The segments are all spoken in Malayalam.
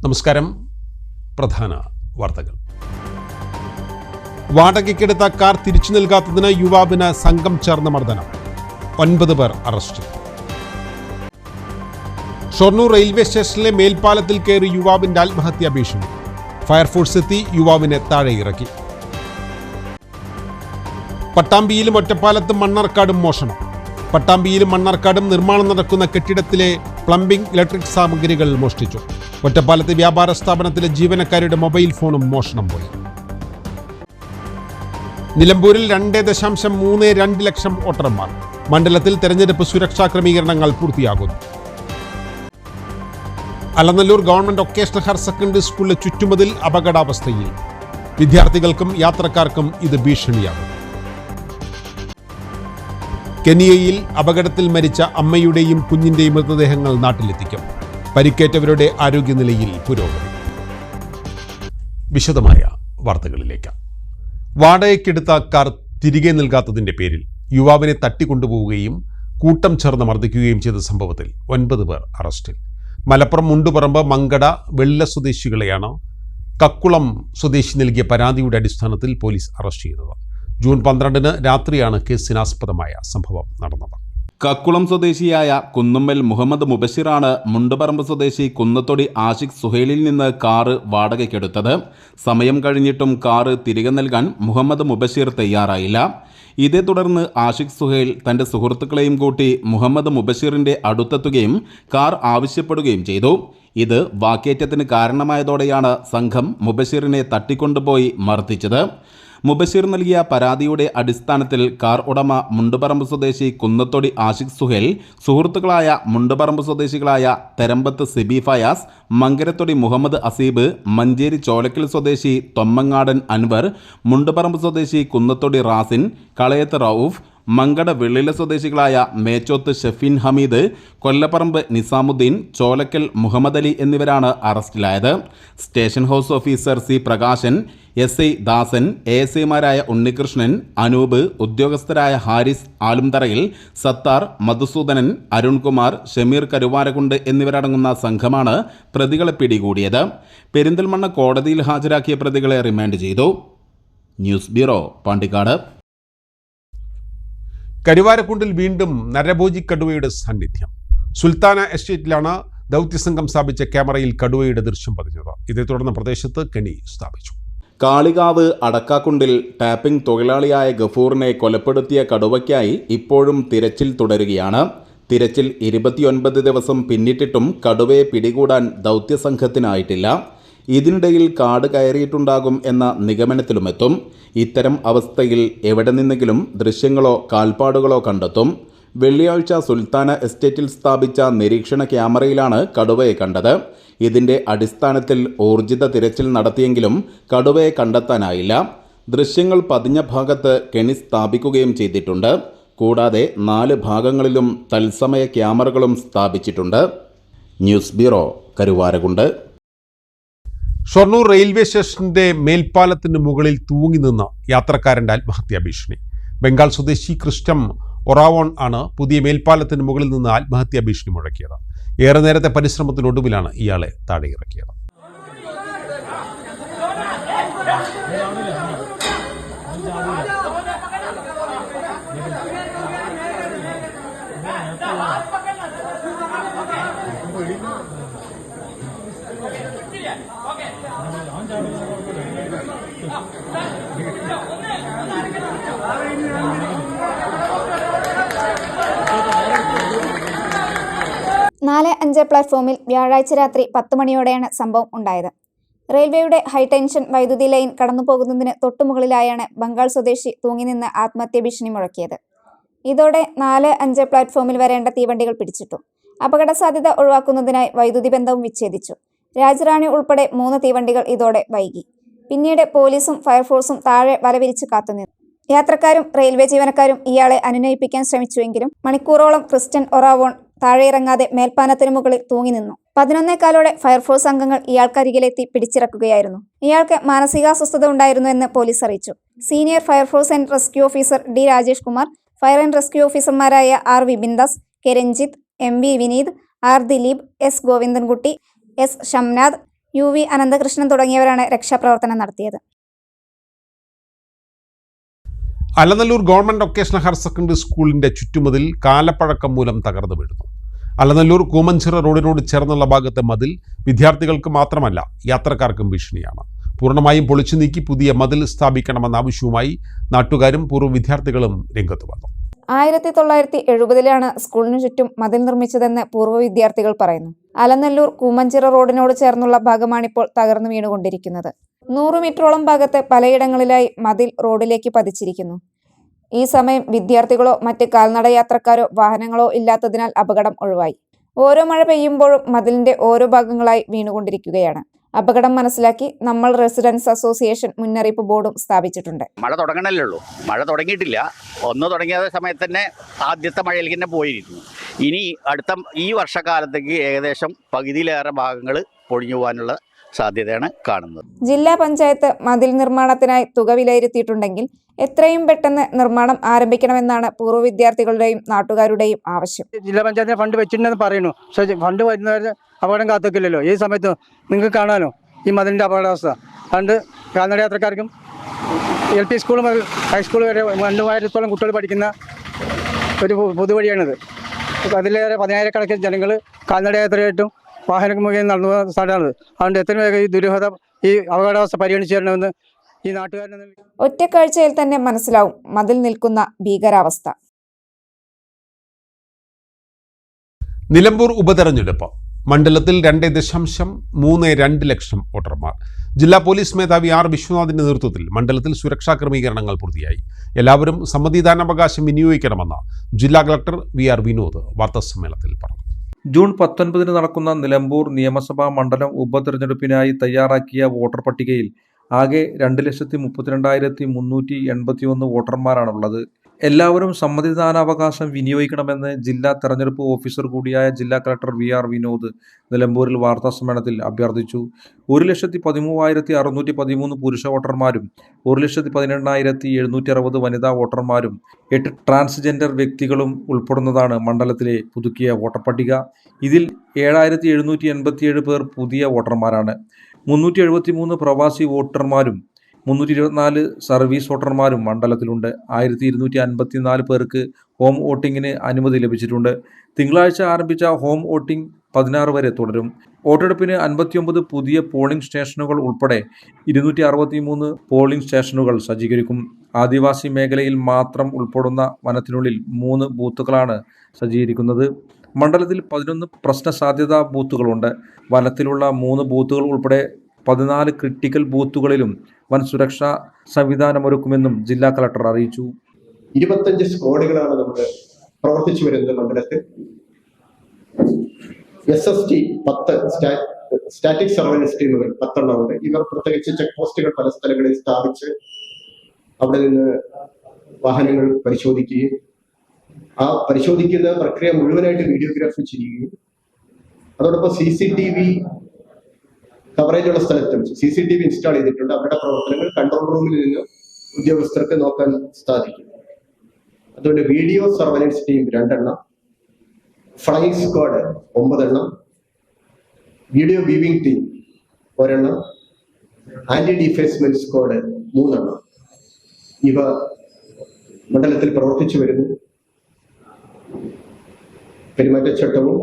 നമസ്കാരം. പ്രധാന വാർത്തകൾ. വാടകയ്ക്കെടുത്ത കാർ തിരിച്ചു നൽകാത്തതിന് യുവാവിന് സംഘം ചേർന്ന മർദ്ദനം. 9 പേർ അറസ്റ്റിൽ. ഷൊർണൂർ റെയിൽവേ സ്റ്റേഷനിലെ മേൽപ്പാലത്തിൽ കയറി യുവാവിന്റെ ആത്മഹത്യാ ഭീഷണി. ഫയർഫോഴ്സ് എത്തി യുവാവിനെ താഴെ ഇറക്കി. പട്ടാമ്പിയിലും ഒറ്റപ്പാലത്തും മണ്ണാർക്കാടും മോഷണം. പട്ടാമ്പിയിലും മണ്ണാർക്കാടും നിർമ്മാണം നടക്കുന്ന കെട്ടിടത്തിലെ പ്ലംബിംഗ് ഇലക്ട്രിക് സാമഗ്രികൾ മോഷ്ടിച്ചു. ഒറ്റപ്പാലത്തെ വ്യാപാര സ്ഥാപനത്തിലെ ജീവനക്കാരുടെ മൊബൈൽ ഫോണും മോഷണം പോയി. നിലമ്പൂരിൽ 2.32 ലക്ഷം വോട്ടർമാർ. മണ്ഡലത്തിൽ തെരഞ്ഞെടുപ്പ് സുരക്ഷാ ക്രമീകരണങ്ങൾ പൂർത്തിയാകുന്നു. Alanallur government vocational higher secondary സ്കൂളിലെ ചുറ്റുമതിൽ അപകടാവസ്ഥയിൽ. വിദ്യാർത്ഥികൾക്കും യാത്രക്കാർക്കും ഇത് ഭീഷണിയാകും. കെനിയയിൽ അപകടത്തിൽ മരിച്ച അമ്മയുടെയും കുഞ്ഞിന്റെയും മൃതദേഹങ്ങൾ നാട്ടിലെത്തിക്കും. പരിക്കേറ്റവരുടെ ആരോഗ്യനിലയിൽ പുരോഗതി. വിശദമായ വാർത്തകളിലേക്ക്. വാടകയ്ക്കെടുത്ത കാർ തിരികെ നൽകാത്തതിന്റെ പേരിൽ യുവാവിനെ തട്ടിക്കൊണ്ടുപോവുകയും കൂട്ടം ചേർന്ന് മർദ്ദിക്കുകയും ചെയ്ത സംഭവത്തിൽ 9 പേർ അറസ്റ്റിൽ. മലപ്പുറം മുണ്ടുപറമ്പ് മങ്കട വെള്ള സ്വദേശികളെയാണ് കക്കുളം സ്വദേശി നൽകിയ പരാതിയുടെ അടിസ്ഥാനത്തിൽ പോലീസ് അറസ്റ്റ് ചെയ്തത്. ജൂൺ 12 രാത്രിയാണ് കേസിനാസ്പദമായ സംഭവം നടന്നത്. കക്കുളം സ്വദേശിയായ കുന്നുമ്മൽ മുഹമ്മദ് മുബഷിറാണ് മുണ്ടുപറമ്പ് സ്വദേശി കുന്നത്തൊടി ആഷിഖ് സുഹൈലിൽ നിന്ന് കാറ് വാടകയ്ക്കെടുത്തത്. സമയം കഴിഞ്ഞിട്ടും കാറ് തിരികെ നൽകാൻ മുഹമ്മദ് മുബഷിർ തയ്യാറായില്ല. ഇതേ തുടർന്ന് ആഷിഖ് സുഹൈൽ തന്റെ സുഹൃത്തുക്കളെയും കൂട്ടി മുഹമ്മദ് മുബഷിറിന്റെ അടുത്തെത്തുകയും കാർ ആവശ്യപ്പെടുകയും ചെയ്തു. ഇത് വാക്കേറ്റത്തിന് കാരണമായതോടെയാണ് സംഘം മുബഷിറിനെ തട്ടിക്കൊണ്ടുപോയി മർദ്ദിച്ചത്. മുബഷിർ നൽകിയ പരാതിയുടെ അടിസ്ഥാനത്തിൽ കാർ ഉടമ മുണ്ടുപറമ്പ് സ്വദേശി കുന്നത്തൊടി ആഷിഖ് സുഹൈൽ, സുഹൃത്തുക്കളായ മുണ്ടുപറമ്പ് സ്വദേശികളായ തെരമ്പത്ത് സിബി ഫയാസ്, മങ്കരത്തൊടി മുഹമ്മദ് അസീബ്, മഞ്ചേരി ചോലക്കൽ സ്വദേശി തൊമ്മങ്ങാടൻ അൻവർ, മുണ്ടുപറമ്പ് സ്വദേശി കുന്നത്തൊടി റാസിൻ, കളയത്ത് റൌഫ്, മങ്കട വെള്ളില സ്വദേശികളായ മേച്ചോത്ത് ഷെഫീൻ ഹമീദ്, കൊല്ലപ്പറമ്പ് നിസാമുദ്ദീൻ, ചോലക്കൽ മുഹമ്മദ് അലി എന്നിവരാണ് അറസ്റ്റിലായത്. Station house officer C Prakashan, S I Dasan, ASIമാരായ ഉണ്ണികൃഷ്ണൻ, അനൂപ്, ഉദ്യോഗസ്ഥരായ ഹാരിസ് ആലുംതറയിൽ, സത്താർ, മധുസൂദനൻ, അരുൺകുമാർ, ഷമീർ കരുവാരകുണ്ട് എന്നിവരടങ്ങുന്ന സംഘമാണ് പ്രതികളെ പിടികൂടിയത്. പെരിന്തൽമണ്ണ കോടതിയിൽ ഹാജരാക്കിയ പ്രതികളെ റിമാൻഡ് ചെയ്തു. News bureau, Pandikkad. കരുവാരക്കുണ്ടിൽ വീണ്ടും നരഭോജി കടുവയുടെ സാന്നിധ്യം. സുൽത്താന എസ്റ്റേറ്റിലാണ് ദൗത്യസംഘം സ്ഥാപിച്ച ക്യാമറയിൽ കടുവയുടെ ദൃശ്യം പതിഞ്ഞത്. ഇതേ തുടർന്ന് പ്രദേശത്ത് കെണി സ്ഥാപിച്ചു. കാളികാവ് അടക്കാക്കുണ്ടിൽ ടാപ്പിംഗ് തൊഴിലാളിയായ ഗഫൂറിനെ കൊലപ്പെടുത്തിയ കടുവയ്ക്കായി ഇപ്പോഴും തിരച്ചിൽ തുടരുകയാണ്. തിരച്ചിൽ 29 ദിവസം പിന്നിട്ടിട്ടും കടുവയെ പിടികൂടാൻ ദൗത്യസംഘത്തിനായിട്ടില്ല. ഇതിനിടയിൽ കാട് കയറിയിട്ടുണ്ടാകും എന്ന നിഗമനത്തിലുമെത്തും. ഇത്തരം അവസ്ഥയിൽ എവിടെ നിന്നെങ്കിലും ദൃശ്യങ്ങളോ കാൽപ്പാടുകളോ കണ്ടെത്തും. വെള്ളിയാഴ്ച സുൽത്താന എസ്റ്റേറ്റിൽ സ്ഥാപിച്ച നിരീക്ഷണ ക്യാമറയിലാണ് കടുവയെ കണ്ടത്. ഇതിന്റെ അടിസ്ഥാനത്തിൽ ഊർജിത തിരച്ചിൽ നടത്തിയെങ്കിലും കടുവയെ കണ്ടെത്താനായില്ല. ദൃശ്യങ്ങൾ പതിഞ്ഞ ഭാഗത്ത് കെണി സ്ഥാപിക്കുകയും ചെയ്തിട്ടുണ്ട്. കൂടാതെ 4 ഭാഗങ്ങളിലും തത്സമയ ക്യാമറകളും സ്ഥാപിച്ചിട്ടുണ്ട്. News bureau, Karuvarakundu. Shoranur railway സ്റ്റേഷന്റെ മേൽപ്പാലത്തിന് മുകളിൽ തൂങ്ങി നിന്ന് യാത്രക്കാരന്റെ ആത്മഹത്യാ ഭീഷണി. ബംഗാൾ സ്വദേശി ക്രിസ്റ്റം ഒറാവോൺ ആണ് പുതിയ മേൽപ്പാലത്തിന് മുകളിൽ നിന്ന് ആത്മഹത്യാ ഭീഷണി മുഴക്കിയത്. ഏറെ നേരത്തെ പരിശ്രമത്തിനൊടുവിലാണ് ഇയാളെ താഴെ ഇറക്കിയത്. നാല് 5 പ്ലാറ്റ്ഫോമിൽ വ്യാഴാഴ്ച രാത്രി 10 മണിയോടെയാണ് സംഭവം ഉണ്ടായത്. റെയിൽവേയുടെ ഹൈടെൻഷൻ വൈദ്യുതി ലൈൻ കടന്നുപോകുന്നതിന് തൊട്ടുമുകളിലായാണ് ബംഗാൾ സ്വദേശി തൂങ്ങിനിന്ന് ആത്മഹത്യാ ഭീഷണി മുഴക്കിയത്. ഇതോടെ 4, 5 പ്ലാറ്റ്ഫോമിൽ വരേണ്ട തീവണ്ടികൾ പിടിച്ചിട്ടു. അപകട സാധ്യത ഒഴിവാക്കുന്നതിനായി വൈദ്യുതി ബന്ധവും വിച്ഛേദിച്ചു. രാജറാണി ഉൾപ്പെടെ 3 തീവണ്ടികൾ ഇതോടെ വൈകി. പിന്നീട് പോലീസും ഫയർഫോഴ്സും താഴെ വലവിരിച്ച് കാത്തുനിന്നു. യാത്രക്കാരും റെയിൽവേ ജീവനക്കാരും ഇയാളെ അനുനയിപ്പിക്കാൻ ശ്രമിച്ചുവെങ്കിലും മണിക്കൂറോളം ക്രിസ്റ്റൻ ഒറാവോൺ താഴെയിറങ്ങാതെ മേൽപ്പാലത്തിന് മുകളിൽ തൂങ്ങി നിന്നു. 11:15 ഫയർഫോഴ്സ് അംഗങ്ങൾ ഇയാൾക്കരികിലെത്തി പിടിച്ചിറക്കുകയായിരുന്നു. ഇയാൾക്ക് മാനസികാസ്വസ്ഥത ഉണ്ടായിരുന്നുവെന്ന് പോലീസ് അറിയിച്ചു. Senior fire force and rescue officer D Rajesh Kumar, fire and rescue ഓഫീസർമാരായ R Vibindas, K Ranjith, M V Vineeth, R Dileep, S Govindankutty, S Shamnath, UV Ananthakrishnan തുടങ്ങിയവരാണ് രക്ഷാപ്രവർത്തനം നടത്തിയത്. Alanallur government vocational higher secondary സ്കൂളിന്റെ ചുറ്റുമതിൽ കാലപ്പഴക്കം മൂലം തകർന്നു വീഴുന്നു. അലനല്ലൂർ കൂമഞ്ചിറ റോഡിനോട് ചേർന്നുള്ള ഭാഗത്തെ മതിൽ വിദ്യാർത്ഥികൾക്ക് മാത്രമല്ല യാത്രക്കാർക്കും ഭീഷണിയാണ്. പൂർണ്ണമായും പൊളിച്ചു നീക്കി പുതിയ മതിൽ സ്ഥാപിക്കണമെന്ന ആവശ്യവുമായി നാട്ടുകാരും പൂർവ്വ വിദ്യാർത്ഥികളും രംഗത്ത് വന്നു. 1970-ലാണ് സ്കൂളിനു ചുറ്റും മതിൽ നിർമ്മിച്ചതെന്ന് പൂർവ്വ വിദ്യാർത്ഥികൾ പറയുന്നു. അലനല്ലൂർ കൂമഞ്ചിറ റോഡിനോട് ചേർന്നുള്ള ഭാഗമാണിപ്പോൾ തകർന്നു വീണുകൊണ്ടിരിക്കുന്നത്. 100 മീറ്ററോളം ഭാഗത്ത് പലയിടങ്ങളിലായി മതിൽ റോഡിലേക്ക് പതിച്ചിരിക്കുന്നു. ഈ സമയം വിദ്യാർത്ഥികളോ മറ്റ് കാൽനട യാത്രക്കാരോ വാഹനങ്ങളോ ഇല്ലാത്തതിനാൽ അപകടം ഒഴിവായി. ഓരോ മഴ പെയ്യുമ്പോഴും മതിലിന്റെ ഓരോ ഭാഗങ്ങളായി വീണുകൊണ്ടിരിക്കുകയാണ്. അപകടം മനസ്സിലാക്കി നമ്മൾ റെസിഡൻസ് അസോസിയേഷൻ മുന്നറിയിപ്പ് ബോർഡും സ്ഥാപിച്ചിട്ടുണ്ട്. മഴ തുടങ്ങണല്ലേ ഉള്ളൂ, മഴ തുടങ്ങിയിട്ടില്ല. ഒന്ന് തുടങ്ങിയ സമയത്ത് തന്നെ ആദ്യത്തെ മഴയിൽ തന്നെ പോയിരിക്കുന്നു. ഇനി അടുത്ത ഈ വർഷക്കാലത്തേക്ക് ഏകദേശം പകുതിയിലേറെ ഭാഗങ്ങൾ പൊളിഞ്ഞു പോകാനുള്ള സാധ്യതയാണ് കാണുന്നത്. ജില്ലാ പഞ്ചായത്ത് മതിൽ നിർമ്മാണത്തിനായി തുക വിലയിരുത്തിയിട്ടുണ്ടെങ്കിൽ എത്രയും പെട്ടെന്ന് നിർമ്മാണം ആരംഭിക്കണമെന്നാണ് പൂർവ്വ വിദ്യാർത്ഥികളുടെയും നാട്ടുകാരുടെയും ആവശ്യം. ജില്ലാ പഞ്ചായത്തിന് ഫണ്ട് വെച്ചിട്ടുണ്ടെന്ന് പറയുന്നു. പക്ഷേ ഫണ്ട് വരുന്നവരെ അപകടം കാത്തിക്കില്ലല്ലോ. ഈ സമയത്ത് നിങ്ങൾക്ക് കാണാനോ ഈ മതിലിൻ്റെ അപകടാവസ്ഥ. അതുകൊണ്ട് കാൽനട യാത്രക്കാർക്കും LP സ്കൂൾ മുതൽ ഹൈസ്കൂൾ വരെ 2000-ഓളം കുട്ടികൾ പഠിക്കുന്ന ഒരു പൊതുവഴിയാണിത്. അതിലേറെ 10,000-കണക്കിന് ജനങ്ങൾ കാൽനട യാത്രയായിട്ടും വാഹനം മുഖേന നടന്നു പോകുന്ന സ്ഥലമാണിത്. അതുകൊണ്ട് എത്രയും വേഗം ഈ ദുരൂഹത, ഈ അപകടാവസ്ഥ പരിഗണിച്ചു തരണമെന്ന് ഈ നാട്ടുകാരനെ ഒറ്റക്കാഴ്ചയിൽ തന്നെ മനസ്സിലാവും മതിൽ നിൽക്കുന്ന ഭീകരാവസ്ഥ. നിലമ്പൂർ ഉപതെരഞ്ഞെടുപ്പ് മണ്ഡലത്തിൽ 2.32 ലക്ഷം വോട്ടർമാർ. ജില്ലാ പോലീസ് മേധാവി R. വിശ്വനാഥിന്റെ നേതൃത്വത്തിൽ മണ്ഡലത്തിൽ സുരക്ഷാ ക്രമീകരണങ്ങൾ പൂർത്തിയായി. എല്ലാവരും സമ്മതിദാനാവകാശം വിനിയോഗിക്കണമെന്ന് ജില്ലാ കളക്ടർ VR വിനോദ് വാർത്താസമ്മേളനത്തിൽ പറഞ്ഞു. ജൂൺ 19 നടക്കുന്ന നിലമ്പൂർ നിയമസഭാ മണ്ഡലം ഉപതെരഞ്ഞെടുപ്പിനായി തയ്യാറാക്കിയ വോട്ടർ പട്ടികയിൽ ആകെ 2,32,381 വോട്ടർമാരാണുള്ളത്. എല്ലാവരും സമ്മതിദാനാവകാശം വിനിയോഗിക്കണമെന്ന് ജില്ലാ തെരഞ്ഞെടുപ്പ് ഓഫീസർ കൂടിയായ ജില്ലാ കളക്ടർ VR വിനോദ് നിലമ്പൂരിൽ വാർത്താസമ്മേളനത്തിൽ അഭ്യർത്ഥിച്ചു. 1,13,613 പുരുഷ വോട്ടർമാരും 1,18,760 വനിതാ വോട്ടർമാരും 8 ട്രാൻസ്ജെൻഡർ വ്യക്തികളും ഉൾപ്പെടുന്നതാണ് മണ്ഡലത്തിലെ പുതുക്കിയ വോട്ടർ പട്ടിക. ഇതിൽ 7,787 പേർ പുതിയ വോട്ടർമാരാണ്. 373 പ്രവാസി വോട്ടർമാരും 324 സർവീസ് വോട്ടർമാരും മണ്ഡലത്തിലുണ്ട്. 1,254 പേർക്ക് ഹോം വോട്ടിങ്ങിന് അനുമതി ലഭിച്ചിട്ടുണ്ട്. തിങ്കളാഴ്ച ആരംഭിച്ച ഹോം വോട്ടിംഗ് 16 വരെ തുടരും. വോട്ടെടുപ്പിന് 59 പുതിയ പോളിംഗ് സ്റ്റേഷനുകൾ ഉൾപ്പെടെ 263 പോളിംഗ് സ്റ്റേഷനുകൾ സജ്ജീകരിക്കും. ആദിവാസി മേഖലയിൽ മാത്രം ഉൾപ്പെടുന്ന വനത്തിനുള്ളിൽ 3 ബൂത്തുകളാണ് സജ്ജീകരിക്കുന്നത്. മണ്ഡലത്തിൽ 11 പ്രശ്ന സാധ്യതാ ബൂത്തുകളുണ്ട്. വനത്തിലുള്ള 3 ബൂത്തുകൾ ഉൾപ്പെടെ 14 ക്രിട്ടിക്കൽ ബൂത്തുകളിലും വൻ സുരക്ഷാ സംവിധാനമൊരുക്കുമെന്നും ജില്ലാ കളക്ടർ അറിയിച്ചു. 25 സ്ക്വാഡുകളാണ് നമ്മൾ പ്രവർത്തിച്ചു വരുന്നത് മണ്ഡലത്തിൽ. SST 10 സ്റ്റാറ്റിക് സർവൈലൻസ് ടീമുകൾ 10 ഉണ്ട്. ഇവർ പ്രത്യേകിച്ച് ചെക്ക് പോസ്റ്റുകൾ പല സ്ഥലങ്ങളിൽ സ്ഥാപിച്ച് അവിടെ നിന്ന് വാഹനങ്ങൾ പരിശോധിക്കുകയും ആ പരിശോധിക്കുന്ന പ്രക്രിയ മുഴുവനായിട്ട് വീഡിയോഗ്രാഫി ചെയ്യുകയും അതോടൊപ്പം CCTV കവറേജുള്ള സ്ഥലത്തും CCTV ഇൻസ്റ്റാൾ ചെയ്തിട്ടുണ്ട്. അവരുടെ പ്രവർത്തനങ്ങൾ കൺട്രോൾ റൂമിൽ നിന്ന് ഉദ്യോഗസ്ഥർക്ക് നോക്കാൻ സാധിക്കും. അതുകൊണ്ട് വീഡിയോ സർവൈലൻസ് ടീം 2 എണ്ണം, ഫ്ലൈയിങ് സ്ക്വാഡ് 9 എണ്ണം, വീഡിയോ വ്യൂവിംഗ് ടീം 1 എണ്ണം, ആന്റി ഡിഫേസ്മെന്റ് സ്ക്വാഡ് 3 എണ്ണം ഇവ മണ്ഡലത്തിൽ പ്രവർത്തിച്ചു വരുന്നു. പെരുമാറ്റച്ചട്ടവും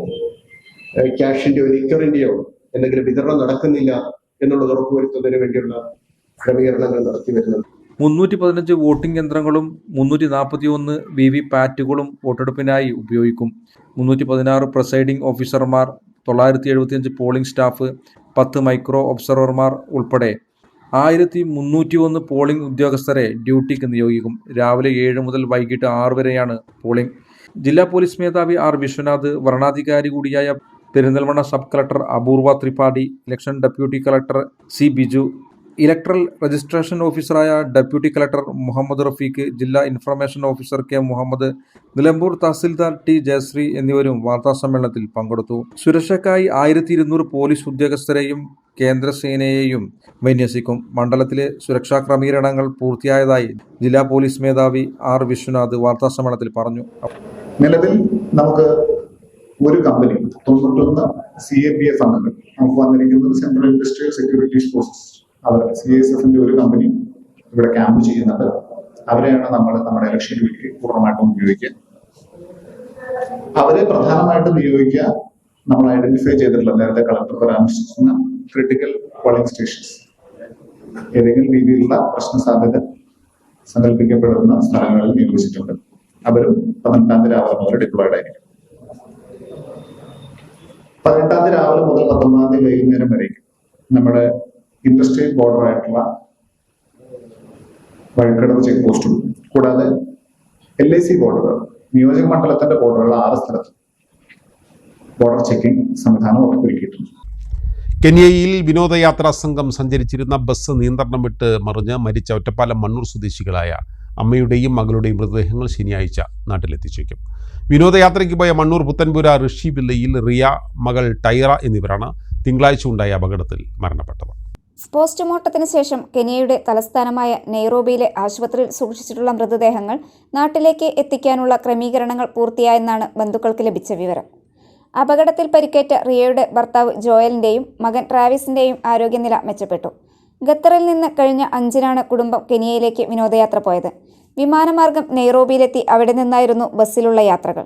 ക്യാഷിന്റെയോ ലിക്കറിന്റെയോ എന്തെങ്കിലും വിതരണം നടക്കുന്നില്ല എന്നുള്ളത് ഉറപ്പുവരുത്തുന്നതിന് വേണ്ടിയുള്ള ക്രമീകരണങ്ങൾ നടത്തി വരുന്നുണ്ട്. 315 വോട്ടിംഗ് യന്ത്രങ്ങളും 341 VVPATകളും വോട്ടെടുപ്പിനായി ഉപയോഗിക്കും. 316 പ്രിസൈഡിംഗ് ഓഫീസർമാർ, 975 പോളിംഗ് സ്റ്റാഫ്, 10 മൈക്രോ ഒബ്സർവർമാർ ഉൾപ്പെടെ 1301 പോളിംഗ് ഉദ്യോഗസ്ഥരെ ഡ്യൂട്ടിക്ക് നിയോഗിക്കും. രാവിലെ 7 മുതൽ വൈകിട്ട് 6 വരെയാണ് പോളിംഗ്. ജില്ലാ പോലീസ് മേധാവി R. വിശ്വനാഥ്, വരണാധികാരി കൂടിയായ Perinthalmanna sub collector Apoorva Tripathi, election deputy collector C. Biju, electoral registration ഓഫീസറായ ഡെപ്യൂട്ടി കളക്ടർ മുഹമ്മദ് റഫീഖ്, ജില്ലാ information officer K. Muhammad, Nilambur tahsildar T. Jayasree എന്നിവരും വാർത്താസമ്മേളനത്തിൽ പങ്കെടുത്തു. സുരക്ഷയ്ക്കായി 1200 പോലീസ് ഉദ്യോഗസ്ഥരെയും കേന്ദ്രസേനയെയും വിന്യസിക്കും. മണ്ഡലത്തിലെ സുരക്ഷാ ക്രമീകരണങ്ങൾ പൂർത്തിയായതായി ജില്ലാ പോലീസ് മേധാവി R. വിശ്വനാഥ് വാർത്താസമ്മേളനത്തിൽ പറഞ്ഞു. നിലവിൽ നമുക്ക് ഒരു കമ്പനി 91 CAPF അംഗങ്ങൾ നമുക്ക് വന്നിരിക്കുന്നത് സെൻട്രൽ ഇൻഡസ്ട്രിയൽ സെക്യൂരിറ്റീസ് ഫോഴ്സസ് അവർ CISFന്റെ ഒരു കമ്പനി ഇവിടെ ക്യാമ്പ് ചെയ്യുന്നുണ്ട്. അവരെയാണ് നമ്മൾ നമ്മുടെ ഇലക്ഷന് വേണ്ടി പൂർണ്ണമായിട്ടും ഉപയോഗിക്കുക. അവരെ പ്രധാനമായിട്ടും നിയോഗിക്കുക നമ്മൾ ഐഡന്റിഫൈ ചെയ്തിട്ടുള്ള നേരത്തെ കളക്ടർ പരാമർശിക്കുന്ന ക്രിട്ടിക്കൽ പോളിംഗ് സ്റ്റേഷൻസ്, ഏതെങ്കിലും രീതിയിലുള്ള പ്രശ്ന സാധ്യത സങ്കല്പിക്കപ്പെടുന്ന സ്ഥലങ്ങളിൽ നിയോഗിച്ചിട്ടുണ്ട്. അവരും 18 തീയതി രാവിലെ മുതൽ ഡിപ്ലോയിഡ് ആയിരിക്കും. 18 തീയതി രാവിലെ മുതൽ 19 തീയതി വൈകുന്നേരം വരേക്കും നമ്മുടെ ഇന്റർസ്റ്റേറ്റ് ബോർഡർ ആയിട്ടുള്ള വഴിക്കടവ് ചെക്ക് പോസ്റ്റും കൂടാതെ LIC ബോർഡറുകൾ, നിയോജക മണ്ഡലത്തിന്റെ ബോർഡറുകൾ 6 സ്ഥലത്ത് ബോർഡർ ചെക്കിംഗ് സംവിധാനം ഉറപ്പൊരുക്കിയിട്ടുണ്ട്. കെനിയയിൽ വിനോദയാത്രാ സംഘം സഞ്ചരിച്ചിരുന്ന ബസ് നിയന്ത്രണം വിട്ട് മറിഞ്ഞ് മരിച്ച ഒറ്റപ്പാലം മണ്ണൂർ സ്വദേശികളായ അമ്മയുടെയും മകളുടെയും മൃതദേഹങ്ങൾ ശനിയാഴ്ച നാട്ടിലെത്തിച്ചേക്കും. വിനോദയാത്രയ്ക്ക് പോയ മണ്ണൂർ പുത്തൻപുര ഋഷി വില്ലയിൽ റിയ, മകൾ ടൈറ എന്നിവരാണ് തിങ്കളാഴ്ച ഉണ്ടായ അപകടത്തിൽ മരണപ്പെട്ടത്. പോസ്റ്റ്മോർട്ടത്തിന് ശേഷം കെനിയയുടെ തലസ്ഥാനമായ നെയ്റോബിയിലെ ആശുപത്രിയിൽ സൂക്ഷിച്ചിട്ടുള്ള മൃതദേഹങ്ങൾ നാട്ടിലേക്ക് എത്തിക്കാനുള്ള ക്രമീകരണങ്ങൾ പൂർത്തിയായെന്നാണ് ബന്ധുക്കൾക്ക് ലഭിച്ച വിവരം. അപകടത്തിൽ പരിക്കേറ്റ റിയയുടെ ഭർത്താവ് ജോയലിൻ്റെയും മകൻ ട്രാവിസിൻ്റെയും ആരോഗ്യനില മെച്ചപ്പെട്ടു. ഖത്തറിൽ നിന്ന് കഴിഞ്ഞ 5-നാണ് കുടുംബം കെനിയയിലേക്ക് വിനോദയാത്ര പോയത്. വിമാനമാർഗം നെയ്റോബിയിലെത്തി അവിടെ നിന്നായിരുന്നു ബസ്സിലുള്ള യാത്രകൾ.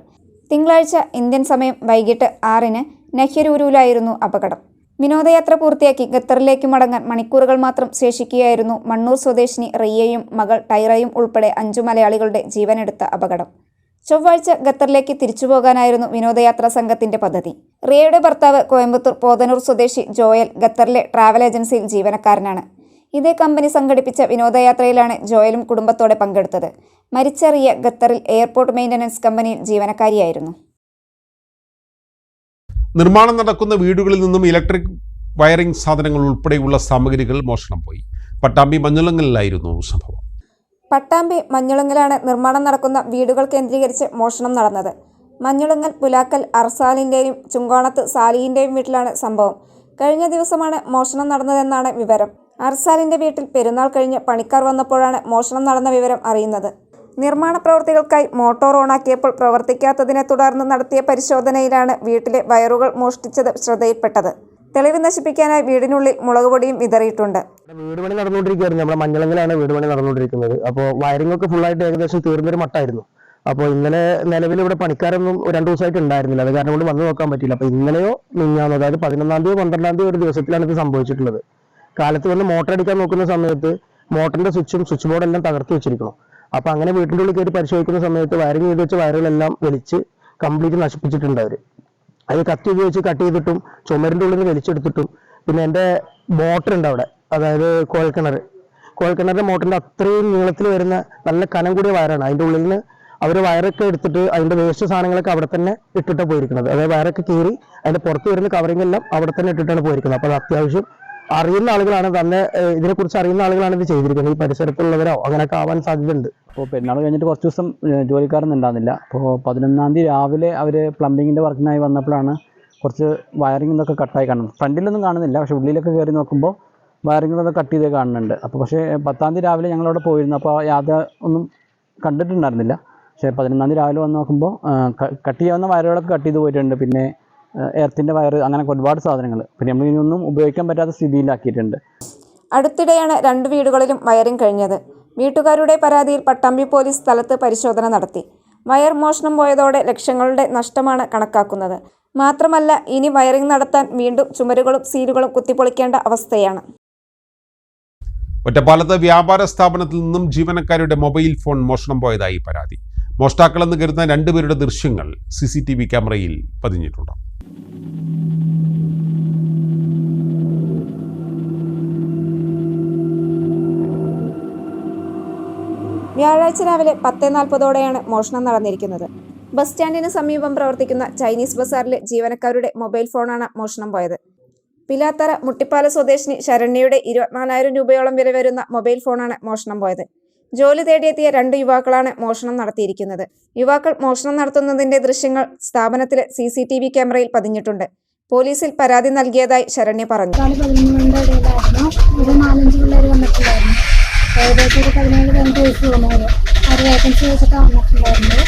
തിങ്കളാഴ്ച ഇന്ത്യൻ സമയം വൈകിട്ട് 6-ന് നഹ്യരൂരിലായിരുന്നു അപകടം. വിനോദയാത്ര പൂർത്തിയാക്കി ഖത്തറിലേക്ക് മടങ്ങാൻ മണിക്കൂറുകൾ മാത്രം ശേഷിക്കുകയായിരുന്നു മണ്ണൂർ സ്വദേശിനി റിയയും മകൾ ടൈറയും ഉൾപ്പെടെ 5 മലയാളികളുടെ ജീവനെടുത്ത അപകടം. ചൊവ്വാഴ്ച ഖത്തറിലേക്ക് തിരിച്ചുപോകാനായിരുന്നു വിനോദയാത്രാ സംഘത്തിന്റെ പദ്ധതി. റിയയുടെ ഭർത്താവ് കോയമ്പത്തൂർ പോതനൂർ സ്വദേശി ജോയൽ ഖത്തറിലെ ട്രാവൽ ഏജൻസിയിൽ ജീവനക്കാരനാണ്. ഇതേ കമ്പനി സംഘടിപ്പിച്ച വിനോദയാത്രയിലാണ് ജോയലും കുടുംബത്തോടെ പങ്കെടുത്തത്. മരിച്ച റിയ ഖത്തറിൽ എയർപോർട്ട് മെയിൻ്റനൻസ് കമ്പനിയിൽ ജീവനക്കാരിയായിരുന്നു. നിർമ്മാണം നടക്കുന്ന വീടുകളിൽ നിന്നും ഇലക്ട്രിക് വയറിംഗ് സാധനങ്ങൾ ഉൾപ്പെടെയുള്ള സാമഗ്രികൾ മോഷണം പോയി. പട്ടാമ്പി മഞ്ഞളങ്ങലിലായിരുന്നു സംഭവം. പട്ടാമ്പി മഞ്ഞളുങ്ങലാണ് നിർമ്മാണം നടക്കുന്ന വീടുകൾ കേന്ദ്രീകരിച്ച് മോഷണം നടന്നത്. മഞ്ഞളുങ്ങൽ പുലാക്കൽ അർസാലിൻ്റെയും ചുങ്കോണത്ത് സാലിഹിൻ്റെയും വീട്ടിലാണ് സംഭവം. കഴിഞ്ഞ ദിവസമാണ് മോഷണം നടന്നതെന്നാണ് വിവരം. അർസാലിൻ്റെ വീട്ടിൽ പെരുന്നാൾ കഴിഞ്ഞ് പണിക്കാർ വന്നപ്പോഴാണ് മോഷണം നടന്ന വിവരം അറിയുന്നത്. നിർമ്മാണ പ്രവൃത്തികൾക്കായി മോട്ടോർ ഓണാക്കിയപ്പോൾ പ്രവർത്തിക്കാത്തതിനെ തുടർന്ന് നടത്തിയ പരിശോധനയിലാണ് വീട്ടിലെ വയറുകൾ മോഷ്ടിച്ചത് ശ്രദ്ധയിൽപ്പെട്ടത്. തെളിവ് നശിപ്പിക്കാനായി വീടിനുള്ളിൽ മുളകുപൊടിയും വിതറിയിട്ടുണ്ട്. വീട് പണി നടന്നുകൊണ്ടിരിക്കുകയായിരുന്നു. നമ്മുടെ മഞ്ഞളങ്കിലാണ് വീട് പണി നടന്നുകൊണ്ടിരിക്കുന്നത്. അപ്പോൾ വയറിംഗ് ഒക്കെ ഫുള്ളായിട്ട് ഏകദേശം തീർന്നൊരു മട്ടായിരുന്നു. അപ്പോൾ ഇന്നലെ നിലവിൽ ഇവിടെ പണിക്കാരൊന്നും 2 ദിവസമായിട്ട് ഉണ്ടായിരുന്നില്ല. അത് കാരണം കൊണ്ട് വന്ന് നോക്കാൻ പറ്റില്ല. അപ്പോൾ ഇന്നലെയോ മിഞ്ഞാന്നോ, അതായത് 11-ാം തീയതി 12-ാം തീയതി ഒരു ദിവസത്തിലാണ് ഇത് സംഭവിച്ചിട്ടുള്ളത്. കാലത്ത് വന്ന് മോട്ടർ അടിക്കാൻ നോക്കുന്ന സമയത്ത് മോട്ടറിന്റെ സ്വിച്ച് ബോർഡ് എല്ലാം തകർത്ത് വെച്ചിരിക്കണം. അപ്പോൾ അങ്ങനെ വീട്ടിൻ്റെ ഉള്ളിൽ കയറി പരിശോധിക്കുന്ന സമയത്ത് വയറിംഗ് ചെയ്ത് വെച്ച വയറുകളെല്ലാം വലിച്ച് കംപ്ലീറ്റ് നശിപ്പിച്ചിട്ടുണ്ട് അവർ. അത് കത്തി ഉപയോഗിച്ച് കട്ട് ചെയ്തിട്ടും ചുമരിൻ്റെ ഉള്ളിൽ നിന്ന് വലിച്ചെടുത്തിട്ടും പിന്നെ എൻ്റെ മോട്ടർ ഉണ്ട് അവിടെ, അതായത് കോഴൽക്കിണറിൻ്റെ മോട്ടറിൻ്റെ അത്രയും നീളത്തിൽ വരുന്ന നല്ല കനം കൂടിയ വയറാണ്. അതിൻ്റെ ഉള്ളിൽ നിന്ന് അവർ വയറൊക്കെ എടുത്തിട്ട് അതിൻ്റെ വേസ്റ്റ് സാധനങ്ങളൊക്കെ അവിടെ തന്നെ ഇട്ടിട്ടാണ് പോയിരിക്കുന്നത്. അതായത് വയറൊക്കെ കീറി അതിൻ്റെ പുറത്ത് വരുന്ന കവറിംഗ് എല്ലാം അവിടെ തന്നെ ഇട്ടിട്ടാണ് പോയിരിക്കുന്നത്. അപ്പോൾ അത് അത്യാവശ്യം അറിയുന്ന ആളുകളാണ്, തന്നെ ഇതിനെക്കുറിച്ച് അറിയുന്ന ആളുകളാണ് ഇത് ചെയ്തിരിക്കുന്നത്. ഈ പരിസരത്തുള്ളവരോ അങ്ങനെയൊക്കെ ആവാൻ സാധ്യതയുണ്ട്. അപ്പോൾ പെരുന്നാൾ കഴിഞ്ഞിട്ട് കുറച്ച് ദിവസം ജോലിക്കാരൊന്നും ഉണ്ടാകുന്നില്ല. അപ്പോൾ 11-ാം തീയതി രാവിലെ അവർ പ്ലംബിങ്ങിൻ്റെ വർക്കിനായി വന്നപ്പോഴാണ് കുറച്ച് വയറിംഗ് ഇതൊക്കെ കട്ടായി കാണുന്നത്. ഫ്രണ്ടിലൊന്നും കാണുന്നില്ല, പക്ഷേ ഉള്ളിലൊക്കെ കയറി നോക്കുമ്പോൾ വയറിംഗൊക്കെ കട്ട് ചെയ്ത് കാണുന്നുണ്ട്. അപ്പോൾ പക്ഷേ 10-ാം തീയതി രാവിലെ ഞങ്ങളവിടെ പോയിരുന്നു. അപ്പോൾ യാതൊരു ഒന്നും കണ്ടിട്ടുണ്ടായിരുന്നില്ല. പക്ഷേ 11-ാം തീയതി രാവിലെ വന്ന് നോക്കുമ്പോൾ കട്ട് ചെയ്യാവുന്ന വയറുകളൊക്കെ കട്ട് ചെയ്ത് പോയിട്ടുണ്ട്. പിന്നെ എർത്തിൻ്റെ വയറ്, അങ്ങനെ ഒരുപാട് സാധനങ്ങൾ പിന്നെ നമ്മൾ ഇനിയൊന്നും ഉപയോഗിക്കാൻ പറ്റാത്ത സ്ഥിതിയിലാക്കിയിട്ടുണ്ട്. അടുത്തിടെയാണ് 2 വീടുകളിലും വയറിംഗ് കഴിഞ്ഞത്. വീട്ടുകാരുടെ പരാതിയിൽ പട്ടാമ്പി പോലീസ് സ്ഥലത്ത് പരിശോധന നടത്തി. വയർ മോഷണം പോയതോടെ ലക്ഷങ്ങളുടെ നഷ്ടമാണ് കണക്കാക്കുന്നത്. മാത്രമല്ല, ഇനി വയറിംഗ് നടത്താൻ വീണ്ടും ചുമരുകളും സീലുകളും കുത്തിപ്പൊളിക്കേണ്ട അവസ്ഥയാണ്. ഒറ്റപ്പാലത്ത് വ്യാപാര സ്ഥാപനത്തിൽ നിന്നും ജീവനക്കാരുടെ മൊബൈൽ ഫോൺ മോഷണം പോയതായി പരാതി. മോഷ്ടാക്കളെന്ന് കരുതുന്ന 2 പേരുടെ ദൃശ്യങ്ങൾ CCTV ക്യാമറയിൽ പതിഞ്ഞിട്ടുണ്ട്. വ്യാഴാഴ്ച രാവിലെ 10:40ഓടെയാണ് മോഷണം നടന്നിരിക്കുന്നത്. ബസ് സ്റ്റാൻഡിന് സമീപം പ്രവർത്തിക്കുന്ന ചൈനീസ് ബസാറിലെ ജീവനക്കാരുടെ മൊബൈൽ ഫോണാണ് മോഷണം പോയത്. പിലാത്തറ മുട്ടിപ്പാല സ്വദേശിനി ശരണ്യയുടെ 24,000 രൂപയോളം വില വരുന്ന മൊബൈൽ ഫോണാണ് മോഷണം പോയത്. ജോലി തേടിയെത്തിയ 2 യുവാക്കളാണ് മോഷണം നടത്തിയിരിക്കുന്നത്. യുവാക്കൾ മോഷണം നടത്തുന്നതിന്റെ ദൃശ്യങ്ങൾ സ്ഥാപനത്തിലെ CCTV ക്യാമറയിൽ പതിഞ്ഞിട്ടുണ്ട്. പോലീസിൽ പരാതി നൽകിയതായി ശരണ്യ പറഞ്ഞു. 11 ഇടയിലായിരുന്നു ഒരു 4-5 പിള്ളേർ വന്നിട്ടുണ്ടായിരുന്നു. ഏകദേശം ഒരു 17-18 വയസ്സ് തോന്നുന്നത്. അവർ വേക്കൻസി വെച്ചിട്ട് വന്നിട്ടുണ്ടായിരുന്നത്.